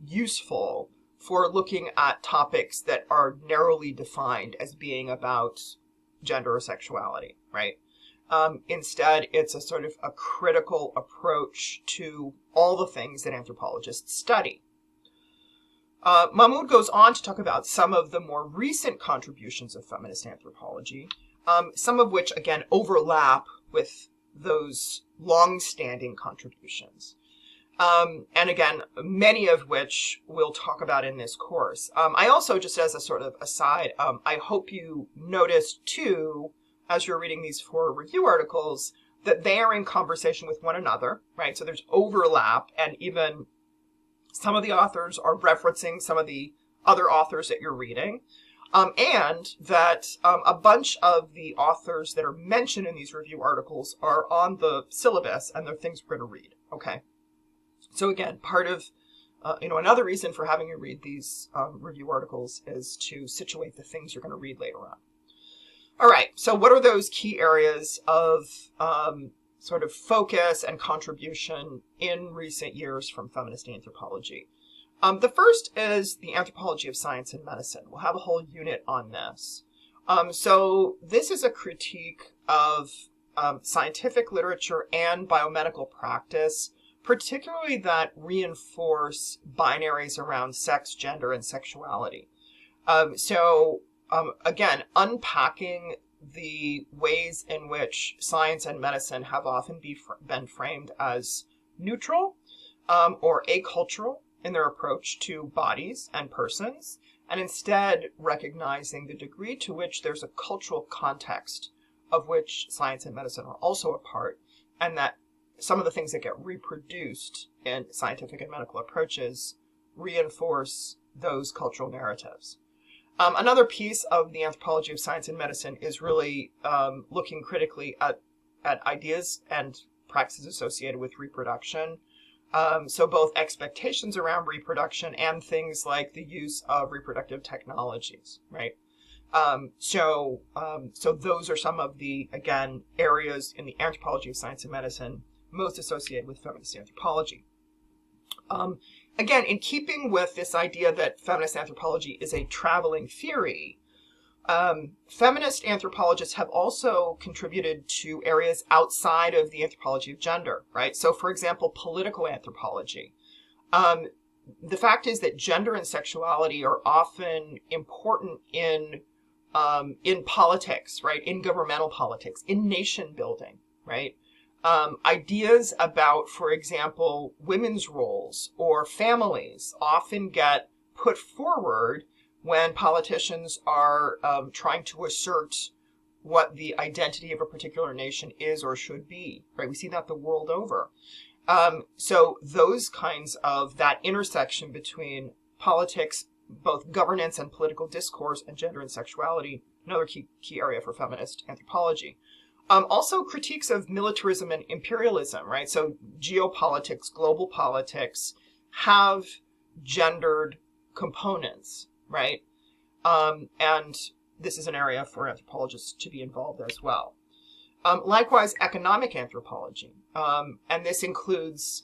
useful for looking at topics that are narrowly defined as being about gender or sexuality, right? Instead, it's a sort of a critical approach to all the things that anthropologists study. Mahmoud goes on to talk about some of the more recent contributions of feminist anthropology, some of which, again, overlap with those long-standing contributions. And again, many of which we'll talk about in this course. I also, just as a sort of aside, I hope you noticed too, as you're reading these 4 review articles, that they are in conversation with one another, right? So there's overlap, and even some of the authors are referencing some of the other authors that you're reading. And that a bunch of the authors that are mentioned in these review articles are on the syllabus, and they're things we're going to read, okay? So again, part of, another reason for having you read these review articles is to situate the things you're going to read later on. All right, so what are those key areas of sort of focus and contribution in recent years from feminist anthropology? The first is the anthropology of science and medicine. We'll have a whole unit on this. So this is a critique of scientific literature and biomedical practice, particularly that reinforce binaries around sex, gender, and sexuality. Again, unpacking the ways in which science and medicine have often been framed as neutral or acultural in their approach to bodies and persons, and instead recognizing the degree to which there's a cultural context of which science and medicine are also a part, and that some of the things that get reproduced in scientific and medical approaches reinforce those cultural narratives. Another piece of the anthropology of science and medicine is really looking critically at ideas and practices associated with reproduction. So both expectations around reproduction and things like the use of reproductive technologies, right? So those are some of the, again, areas in the anthropology of science and medicine most associated with feminist anthropology. Again, in keeping with this idea that feminist anthropology is a traveling theory, feminist anthropologists have also contributed to areas outside of the anthropology of gender, right? So, for example, political anthropology. The fact is that gender and sexuality are often important in politics, right? In governmental politics, in nation building, right? Ideas about, for example, women's roles or families often get put forward when politicians are trying to assert what the identity of a particular nation is or should be, right? We see that the world over. So those kinds of, that intersection between politics, both governance and political discourse, and gender and sexuality, another key area for feminist anthropology. Also critiques of militarism and imperialism, right? So geopolitics, global politics have gendered components, right? And this is an area for anthropologists to be involved as well. Likewise, economic anthropology. And this includes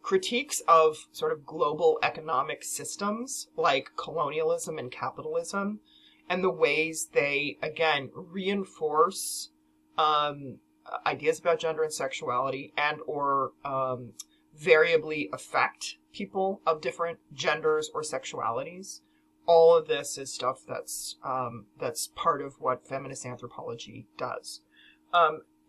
critiques of sort of global economic systems like colonialism and capitalism, and the ways they, again, reinforce ideas about gender and sexuality, and or variably affect people of different genders or sexualities. All of this is stuff that's part of what feminist anthropology does.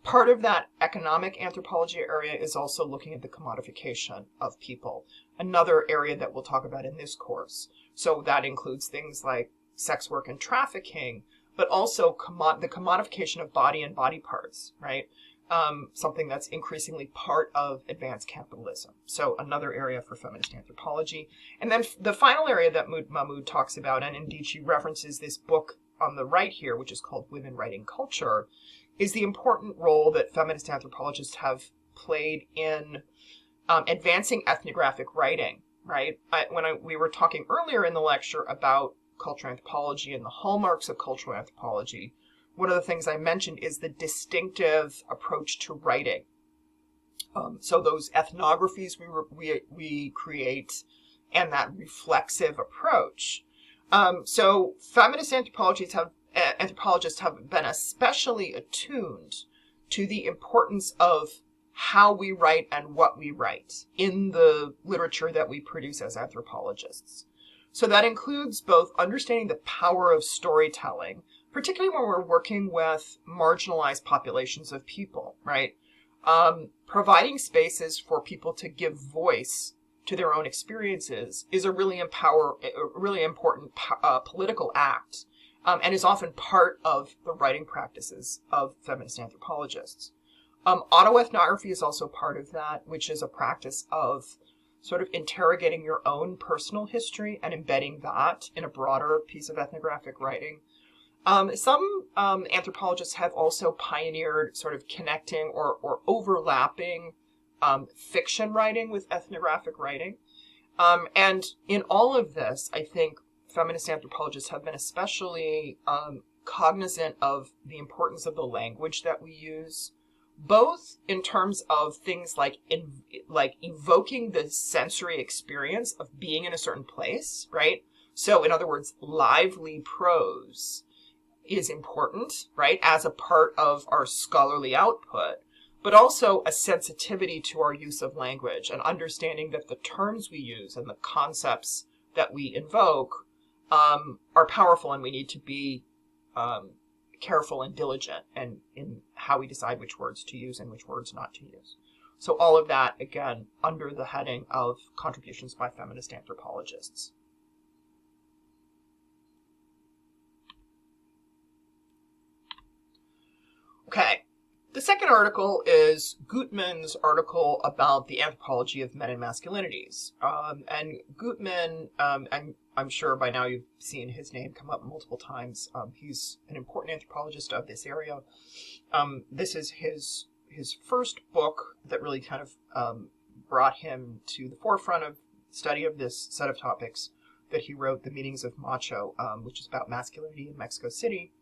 Part of that economic anthropology area is also looking at the commodification of people, another area that we'll talk about in this course. So that includes things like sex work and trafficking, but also the commodification of body and body parts, right? Something that's increasingly part of advanced capitalism. So another area for feminist anthropology. And then the final area that Mahmoud talks about, and indeed she references this book on the right here, which is called Women Writing Culture, is the important role that feminist anthropologists have played in advancing ethnographic writing, right? We were talking earlier in the lecture about cultural anthropology and the hallmarks of cultural anthropology, one of the things I mentioned is the distinctive approach to writing. So those ethnographies we create and that reflexive approach. So feminist anthropologists have been especially attuned to the importance of how we write and what we write in the literature that we produce as anthropologists. So that includes both understanding the power of storytelling, particularly when we're working with marginalized populations of people, right? Providing spaces for people to give voice to their own experiences is a really important political act, and is often part of the writing practices of feminist anthropologists. Autoethnography is also part of that, which is a practice of sort of interrogating your own personal history and embedding that in a broader piece of ethnographic writing. Some anthropologists have also pioneered sort of connecting or overlapping fiction writing with ethnographic writing. And in all of this, I think feminist anthropologists have been especially cognizant of the importance of the language that we use, both in terms of things like evoking the sensory experience of being in a certain place, right? So in other words, lively prose is important, right, as a part of our scholarly output, but also a sensitivity to our use of language and understanding that the terms we use and the concepts that we invoke are powerful, and we need to be careful and diligent in how we decide which words to use and which words not to use. So all of that, again, under the heading of contributions by feminist anthropologists. Okay, the second article is Gutmann's article about the anthropology of men and masculinities. And Gutmann, and I'm sure by now you've seen his name come up multiple times. He's an important anthropologist of this area. This is his first book that really kind of brought him to the forefront of study of this set of topics that he wrote, The Meanings of Macho, which is about masculinity in Mexico City.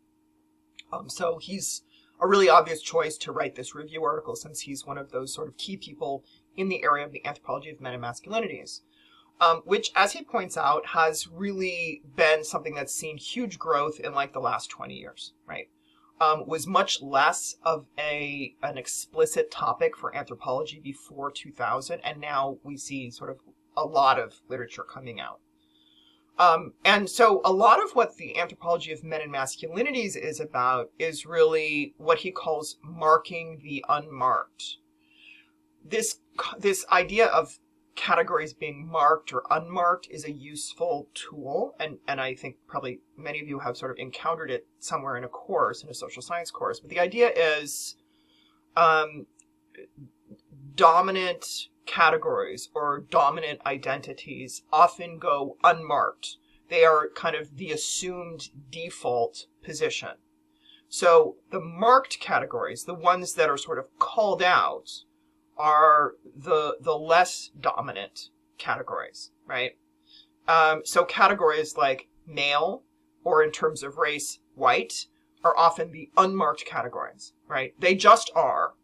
So he's a really obvious choice to write this review article, since he's one of those sort of key people in the area of the anthropology of men and masculinities, which, as he points out, has really been something that's seen huge growth in like the last 20 years, right? Was much less of an explicit topic for anthropology before 2000, and now we see sort of a lot of literature coming out. And so a lot of what the anthropology of men and masculinities is about is really what he calls marking the unmarked. This idea of categories being marked or unmarked is a useful tool, and I think probably many of you have sort of encountered it somewhere in a course, in a social science course. But the idea is dominant categories or dominant identities often go unmarked. They are kind of the assumed default position. So the marked categories, the ones that are sort of called out, are the less dominant categories, right? So categories like male, or in terms of race, white, are often the unmarked categories, right? They just are.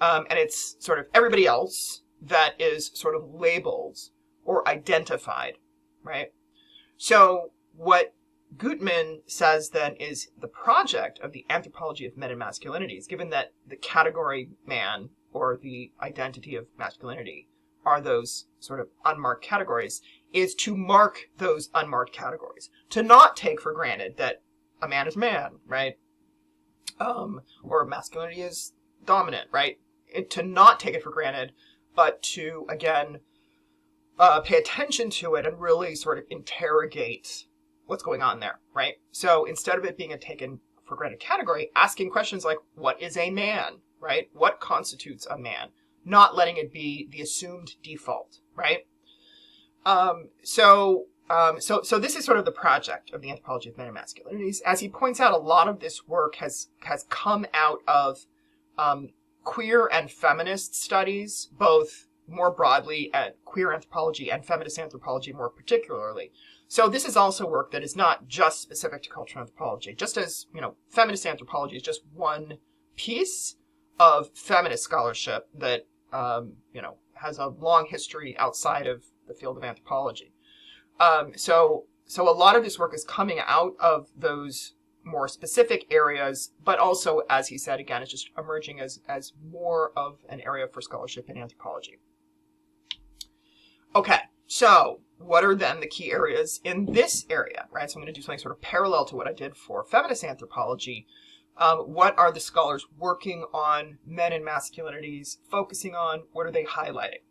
And it's sort of everybody else that is sort of labeled or identified, right? So what Gutman says then is the project of the anthropology of men and masculinities, given that the category man or the identity of masculinity are those sort of unmarked categories, is to mark those unmarked categories, to not take for granted that a man is man, right? Or masculinity is dominant, right? To not take it for granted, but to, again, pay attention to it and really sort of interrogate what's going on there, right? So instead of it being a taken for granted category, asking questions like, what is a man, right? What constitutes a man? Not letting it be the assumed default, right? So this is sort of the project of the anthropology of men and masculinities. As he points out, a lot of this work has come out of queer and feminist studies, both more broadly at queer anthropology and feminist anthropology more particularly. So this is also work that is not just specific to cultural anthropology, just as, feminist anthropology is just one piece of feminist scholarship that, has a long history outside of the field of anthropology. So a lot of this work is coming out of those more specific areas, but also, as he said, again, it's just emerging as more of an area for scholarship in anthropology. Okay, so what are then the key areas in this area, right? So I'm going to do something sort of parallel to what I did for feminist anthropology. What are the scholars working on men and masculinities, focusing on? What are they highlighting?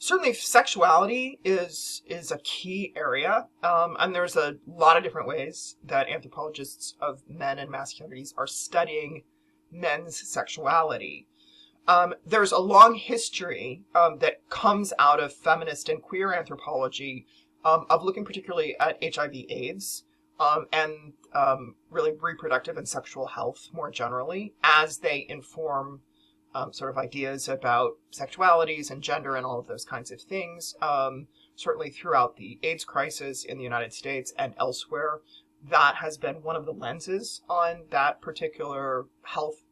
Certainly sexuality is a key area, and there's a lot of different ways that anthropologists of men and masculinities are studying men's sexuality. There's a long history that comes out of feminist and queer anthropology of looking particularly at HIV/AIDS and really reproductive and sexual health more generally as they inform sort of ideas about sexualities and gender and all of those kinds of things. Certainly throughout the AIDS crisis in the United States and elsewhere, that has been one of the lenses on that particular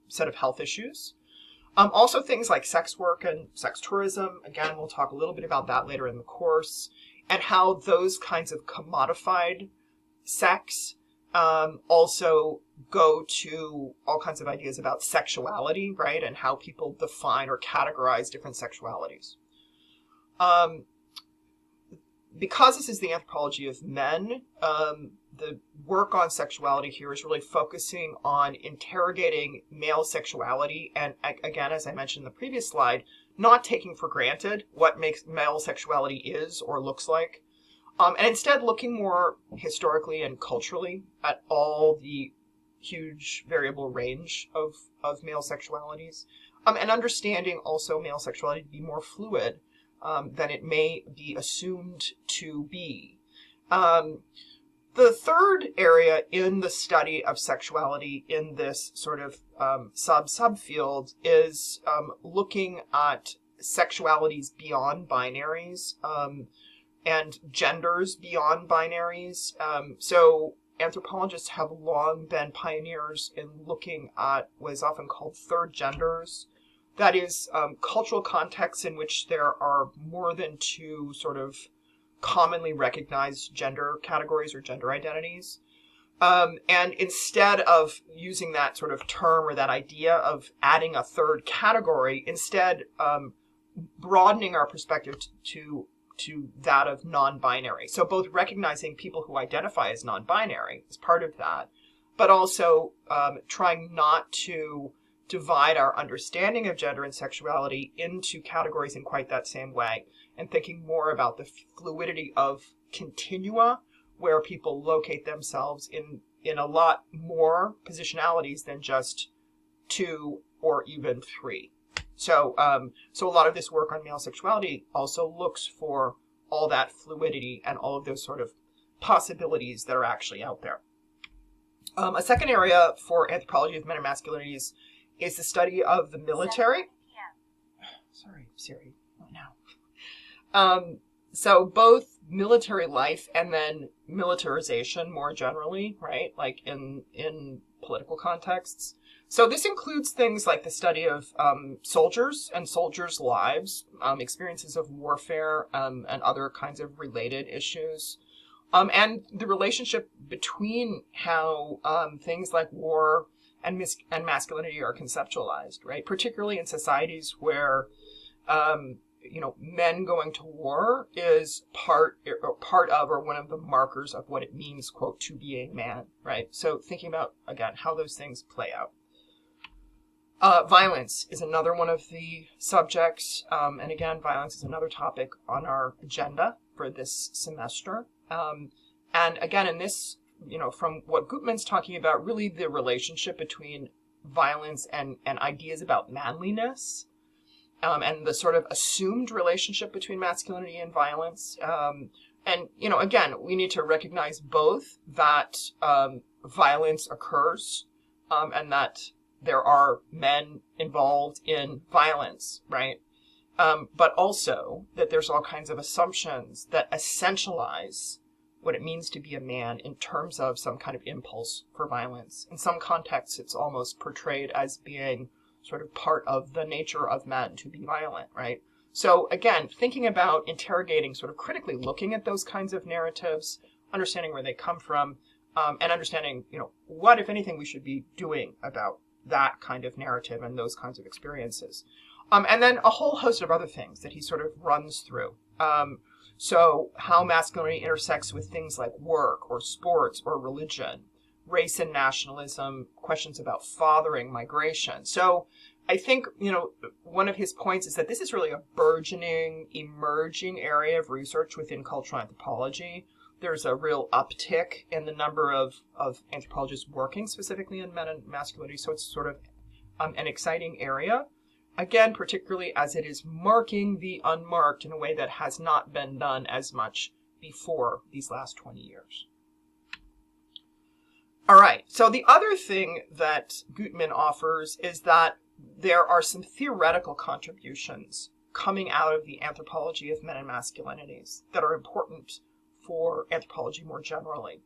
set of health issues. Also things like sex work and sex tourism. Again, we'll talk a little bit about that later in the course, and how those kinds of commodified sex also go to all kinds of ideas about sexuality, right? And how people define or categorize different sexualities. Because this is the anthropology of men, the work on sexuality here is really focusing on interrogating male sexuality. And again, as I mentioned in the previous slide, not taking for granted what makes male sexuality is or looks like. And instead looking more historically and culturally at all the huge variable range of male sexualities. And understanding also male sexuality to be more fluid than it may be assumed to be. The third area in the study of sexuality in this sort of subfield is looking at sexualities beyond binaries and genders beyond binaries. So anthropologists have long been pioneers in looking at what is often called third genders. That is cultural contexts in which there are more than two sort of commonly recognized gender categories or gender identities. And instead of using that sort of term or that idea of adding a third category, instead broadening our perspective to that of non-binary. So both recognizing people who identify as non-binary as part of that, but also trying not to divide our understanding of gender and sexuality into categories in quite that same way, and thinking more about the fluidity of continua where people locate themselves in a lot more positionalities than just two or even three. So a lot of this work on male sexuality also looks for all that fluidity and all of those sort of possibilities that are actually out there. A second area for anthropology of men and masculinities is the study of the military. Sorry, Siri, not now. So both military life and then militarization more generally, right? Like in political contexts. So this includes things like the study of soldiers and soldiers' lives, experiences of warfare, and other kinds of related issues. and the relationship between how things like war and masculinity are conceptualized, right? Particularly in societies where men going to war is part of or one of the markers of what it means, quote, to be a man, right? So thinking about, again, how those things play out. Violence is another one of the subjects. And again, violence is another topic on our agenda for this semester. And again, in this, from what Gutmann's talking about, really the relationship between violence and ideas about manliness, and the sort of assumed relationship between masculinity and violence. And, again, we need to recognize both that violence occurs and that there are men involved in violence, right? But also that there's all kinds of assumptions that essentialize what it means to be a man in terms of some kind of impulse for violence. In some contexts, it's almost portrayed as being sort of part of the nature of men to be violent, right? So again, thinking about interrogating, sort of critically looking at those kinds of narratives, understanding where they come from, and understanding, what, if anything, we should be doing about that kind of narrative and those kinds of experiences. And then a whole host of other things that he sort of runs through. So how masculinity intersects with things like work or sports or religion, race and nationalism, questions about fathering, migration. So I think, one of his points is that this is really a burgeoning, emerging area of research within cultural anthropology. There's a real uptick in the number of anthropologists working specifically in men and masculinity. So it's sort of an exciting area. Again, particularly as it is marking the unmarked in a way that has not been done as much before these last 20 years. All right, so the other thing that Gutmann offers is that there are some theoretical contributions coming out of the anthropology of men and masculinities that are important for anthropology more generally.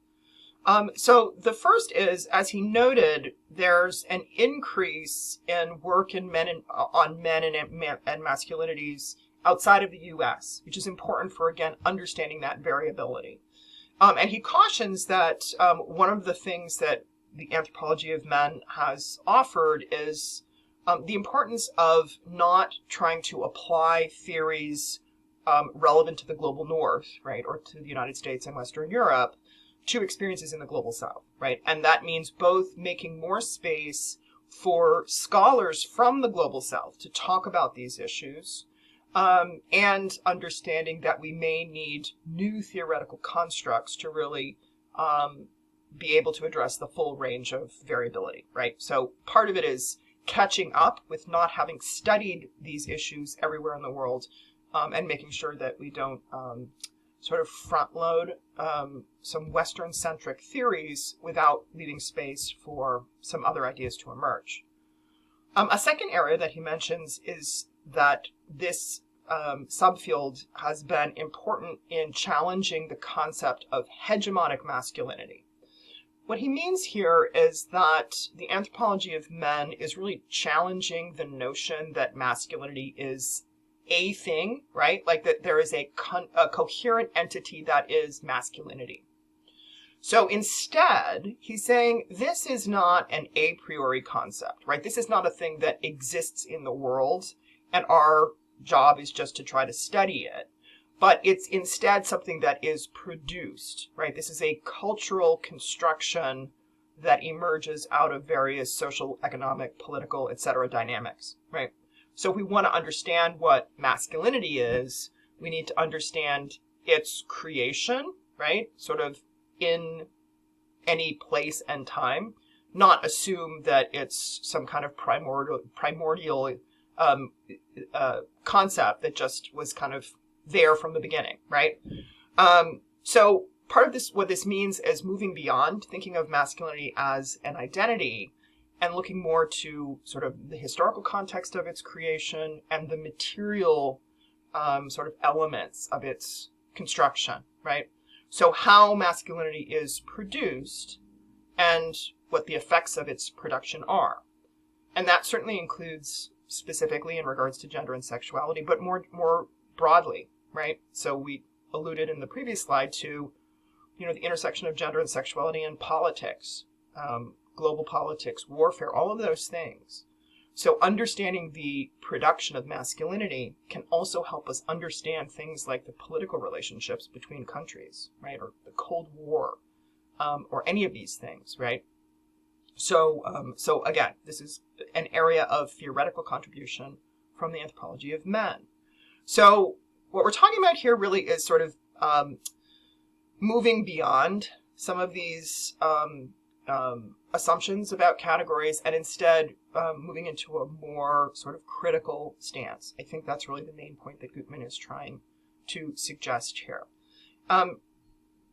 So the first is, as he noted, there's an increase in work on men and masculinities outside of the U.S., which is important for, again, understanding that variability. And he cautions that one of the things that the anthropology of men has offered is the importance of not trying to apply theories relevant to the global north, right, or to the United States and Western Europe, to experiences in the global south, right? And that means both making more space for scholars from the global south to talk about these issues, and understanding that we may need new theoretical constructs to really be able to address the full range of variability, right? So part of it is catching up with not having studied these issues everywhere in the world, and making sure that we don't sort of front load some Western-centric theories without leaving space for some other ideas to emerge. A second area that he mentions is that this subfield has been important in challenging the concept of hegemonic masculinity. What he means here is that the anthropology of men is really challenging the notion that masculinity is a thing, right? Like that there is a coherent entity that is masculinity. So instead, he's saying this is not an a priori concept, right? This is not a thing that exists in the world, and our job is just to try to study it. But it's instead something that is produced, right? This is a cultural construction that emerges out of various social, economic, political, etc. dynamics, right? So if we want to understand what masculinity is, we need to understand its creation, right? Sort of in any place and time, not assume that it's some kind of primordial concept that just was kind of there from the beginning, right? So part of this, what this means is moving beyond thinking of masculinity as an identity and looking more to sort of the historical context of its creation and the material sort of elements of its construction, right? So how masculinity is produced and what the effects of its production are. And that certainly includes specifically in regards to gender and sexuality, but more broadly, right? So we alluded in the previous slide to, the intersection of gender and sexuality and politics, global politics, warfare, all of those things. So understanding the production of masculinity can also help us understand things like the political relationships between countries, right? Or the Cold War, or any of these things, right? So again, this is an area of theoretical contribution from the anthropology of men. So what we're talking about here really is sort of moving beyond some of these assumptions about categories and instead moving into a more sort of critical stance. I think that's really the main point that Gutman is trying to suggest here.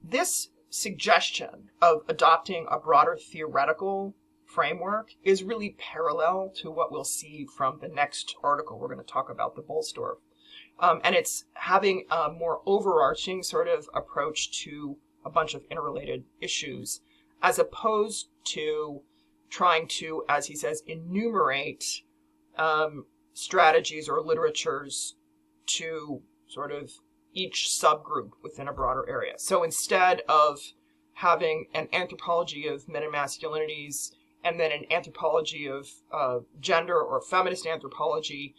This suggestion of adopting a broader theoretical framework is really parallel to what we'll see from the next article we're going to talk about, the Bollstorff. And it's having a more overarching sort of approach to a bunch of interrelated issues, as opposed to trying to, as he says, enumerate strategies or literatures to sort of each subgroup within a broader area. So instead of having an anthropology of men and masculinities and then an anthropology of gender or feminist anthropology,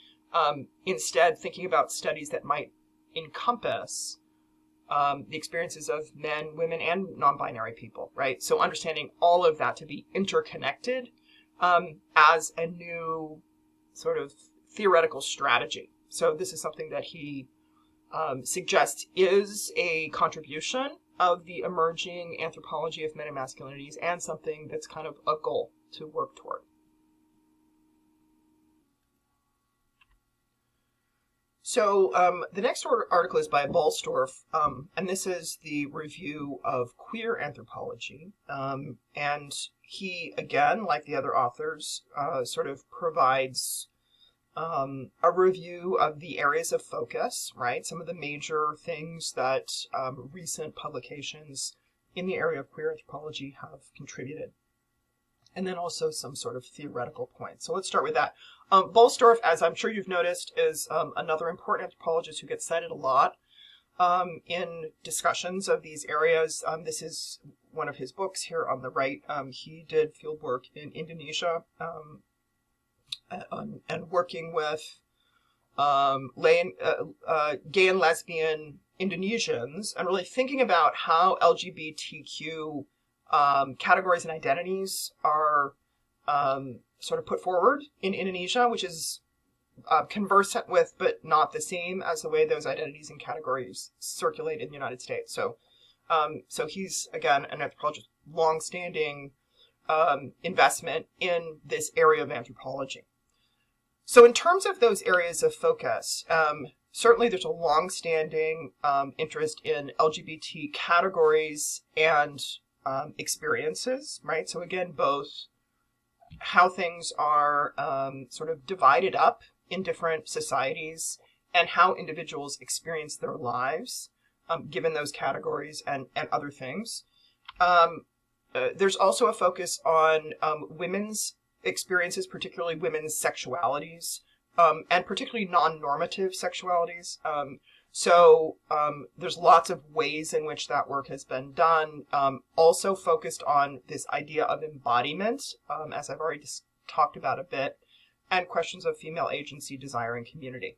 instead thinking about studies that might encompass the experiences of men, women, and non-binary people, right? So understanding all of that to be interconnected as a new sort of theoretical strategy. So this is something that he suggests is a contribution of the emerging anthropology of men and masculinities and something that's kind of a goal to work toward. So the next article is by Bollstorff, and this is the review of queer anthropology. And he, again, like the other authors, sort of provides a review of the areas of focus, right? Some of the major things that recent publications in the area of queer anthropology have contributed. And then also some sort of theoretical points. So let's start with that. Bollstorff, as I'm sure you've noticed, is another important anthropologist who gets cited a lot in discussions of these areas. This is one of his books here on the right. He did field work in Indonesia and working with gay and lesbian Indonesians and really thinking about how LGBTQ categories and identities are sort of put forward in Indonesia, which is conversant with but not the same as the way those identities and categories circulate in the United States. So he's, again, an anthropologist, long-standing investment in this area of anthropology. So in terms of those areas of focus, certainly there's a long-standing interest in LGBT categories and experiences, right? So again, both how things are sort of divided up in different societies and how individuals experience their lives given those categories and other things. There's also a focus on women's experiences, particularly women's sexualities, and particularly non-normative sexualities. So there's lots of ways in which that work has been done. Also focused on this idea of embodiment, as I've already talked about a bit, and questions of female agency, desire, and community.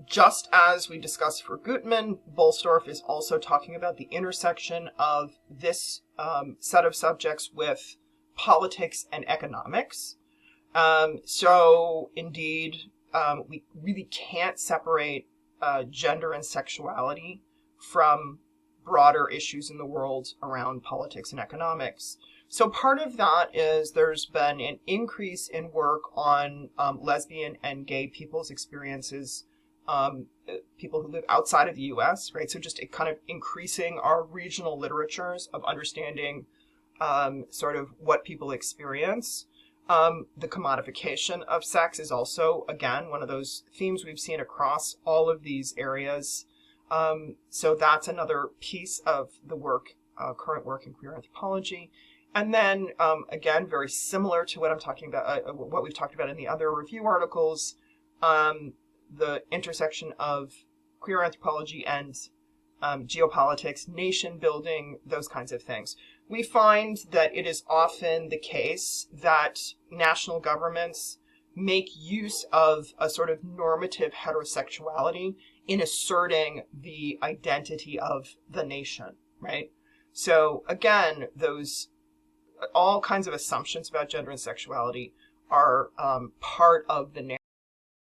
Just as we discussed for Gutman, Bollstorff is also talking about the intersection of this set of subjects with politics and economics. So indeed, we really can't separate gender and sexuality from broader issues in the world around politics and economics. So part of that is there's been an increase in work on lesbian and gay people's experiences, people who live outside of the U.S., right? So just kind of increasing our regional literatures of understanding sort of what people experience. The commodification of sex is also, again, one of those themes we've seen across all of these areas. So that's another piece of the work, current work in queer anthropology. And then, again, very similar to what I'm talking about, what we've talked about in the other review articles, the intersection of queer anthropology and geopolitics, nation building, those kinds of things. We find that it is often the case that national governments make use of a sort of normative heterosexuality in asserting the identity of the nation, right? So again, those all kinds of assumptions about gender and sexuality are part of the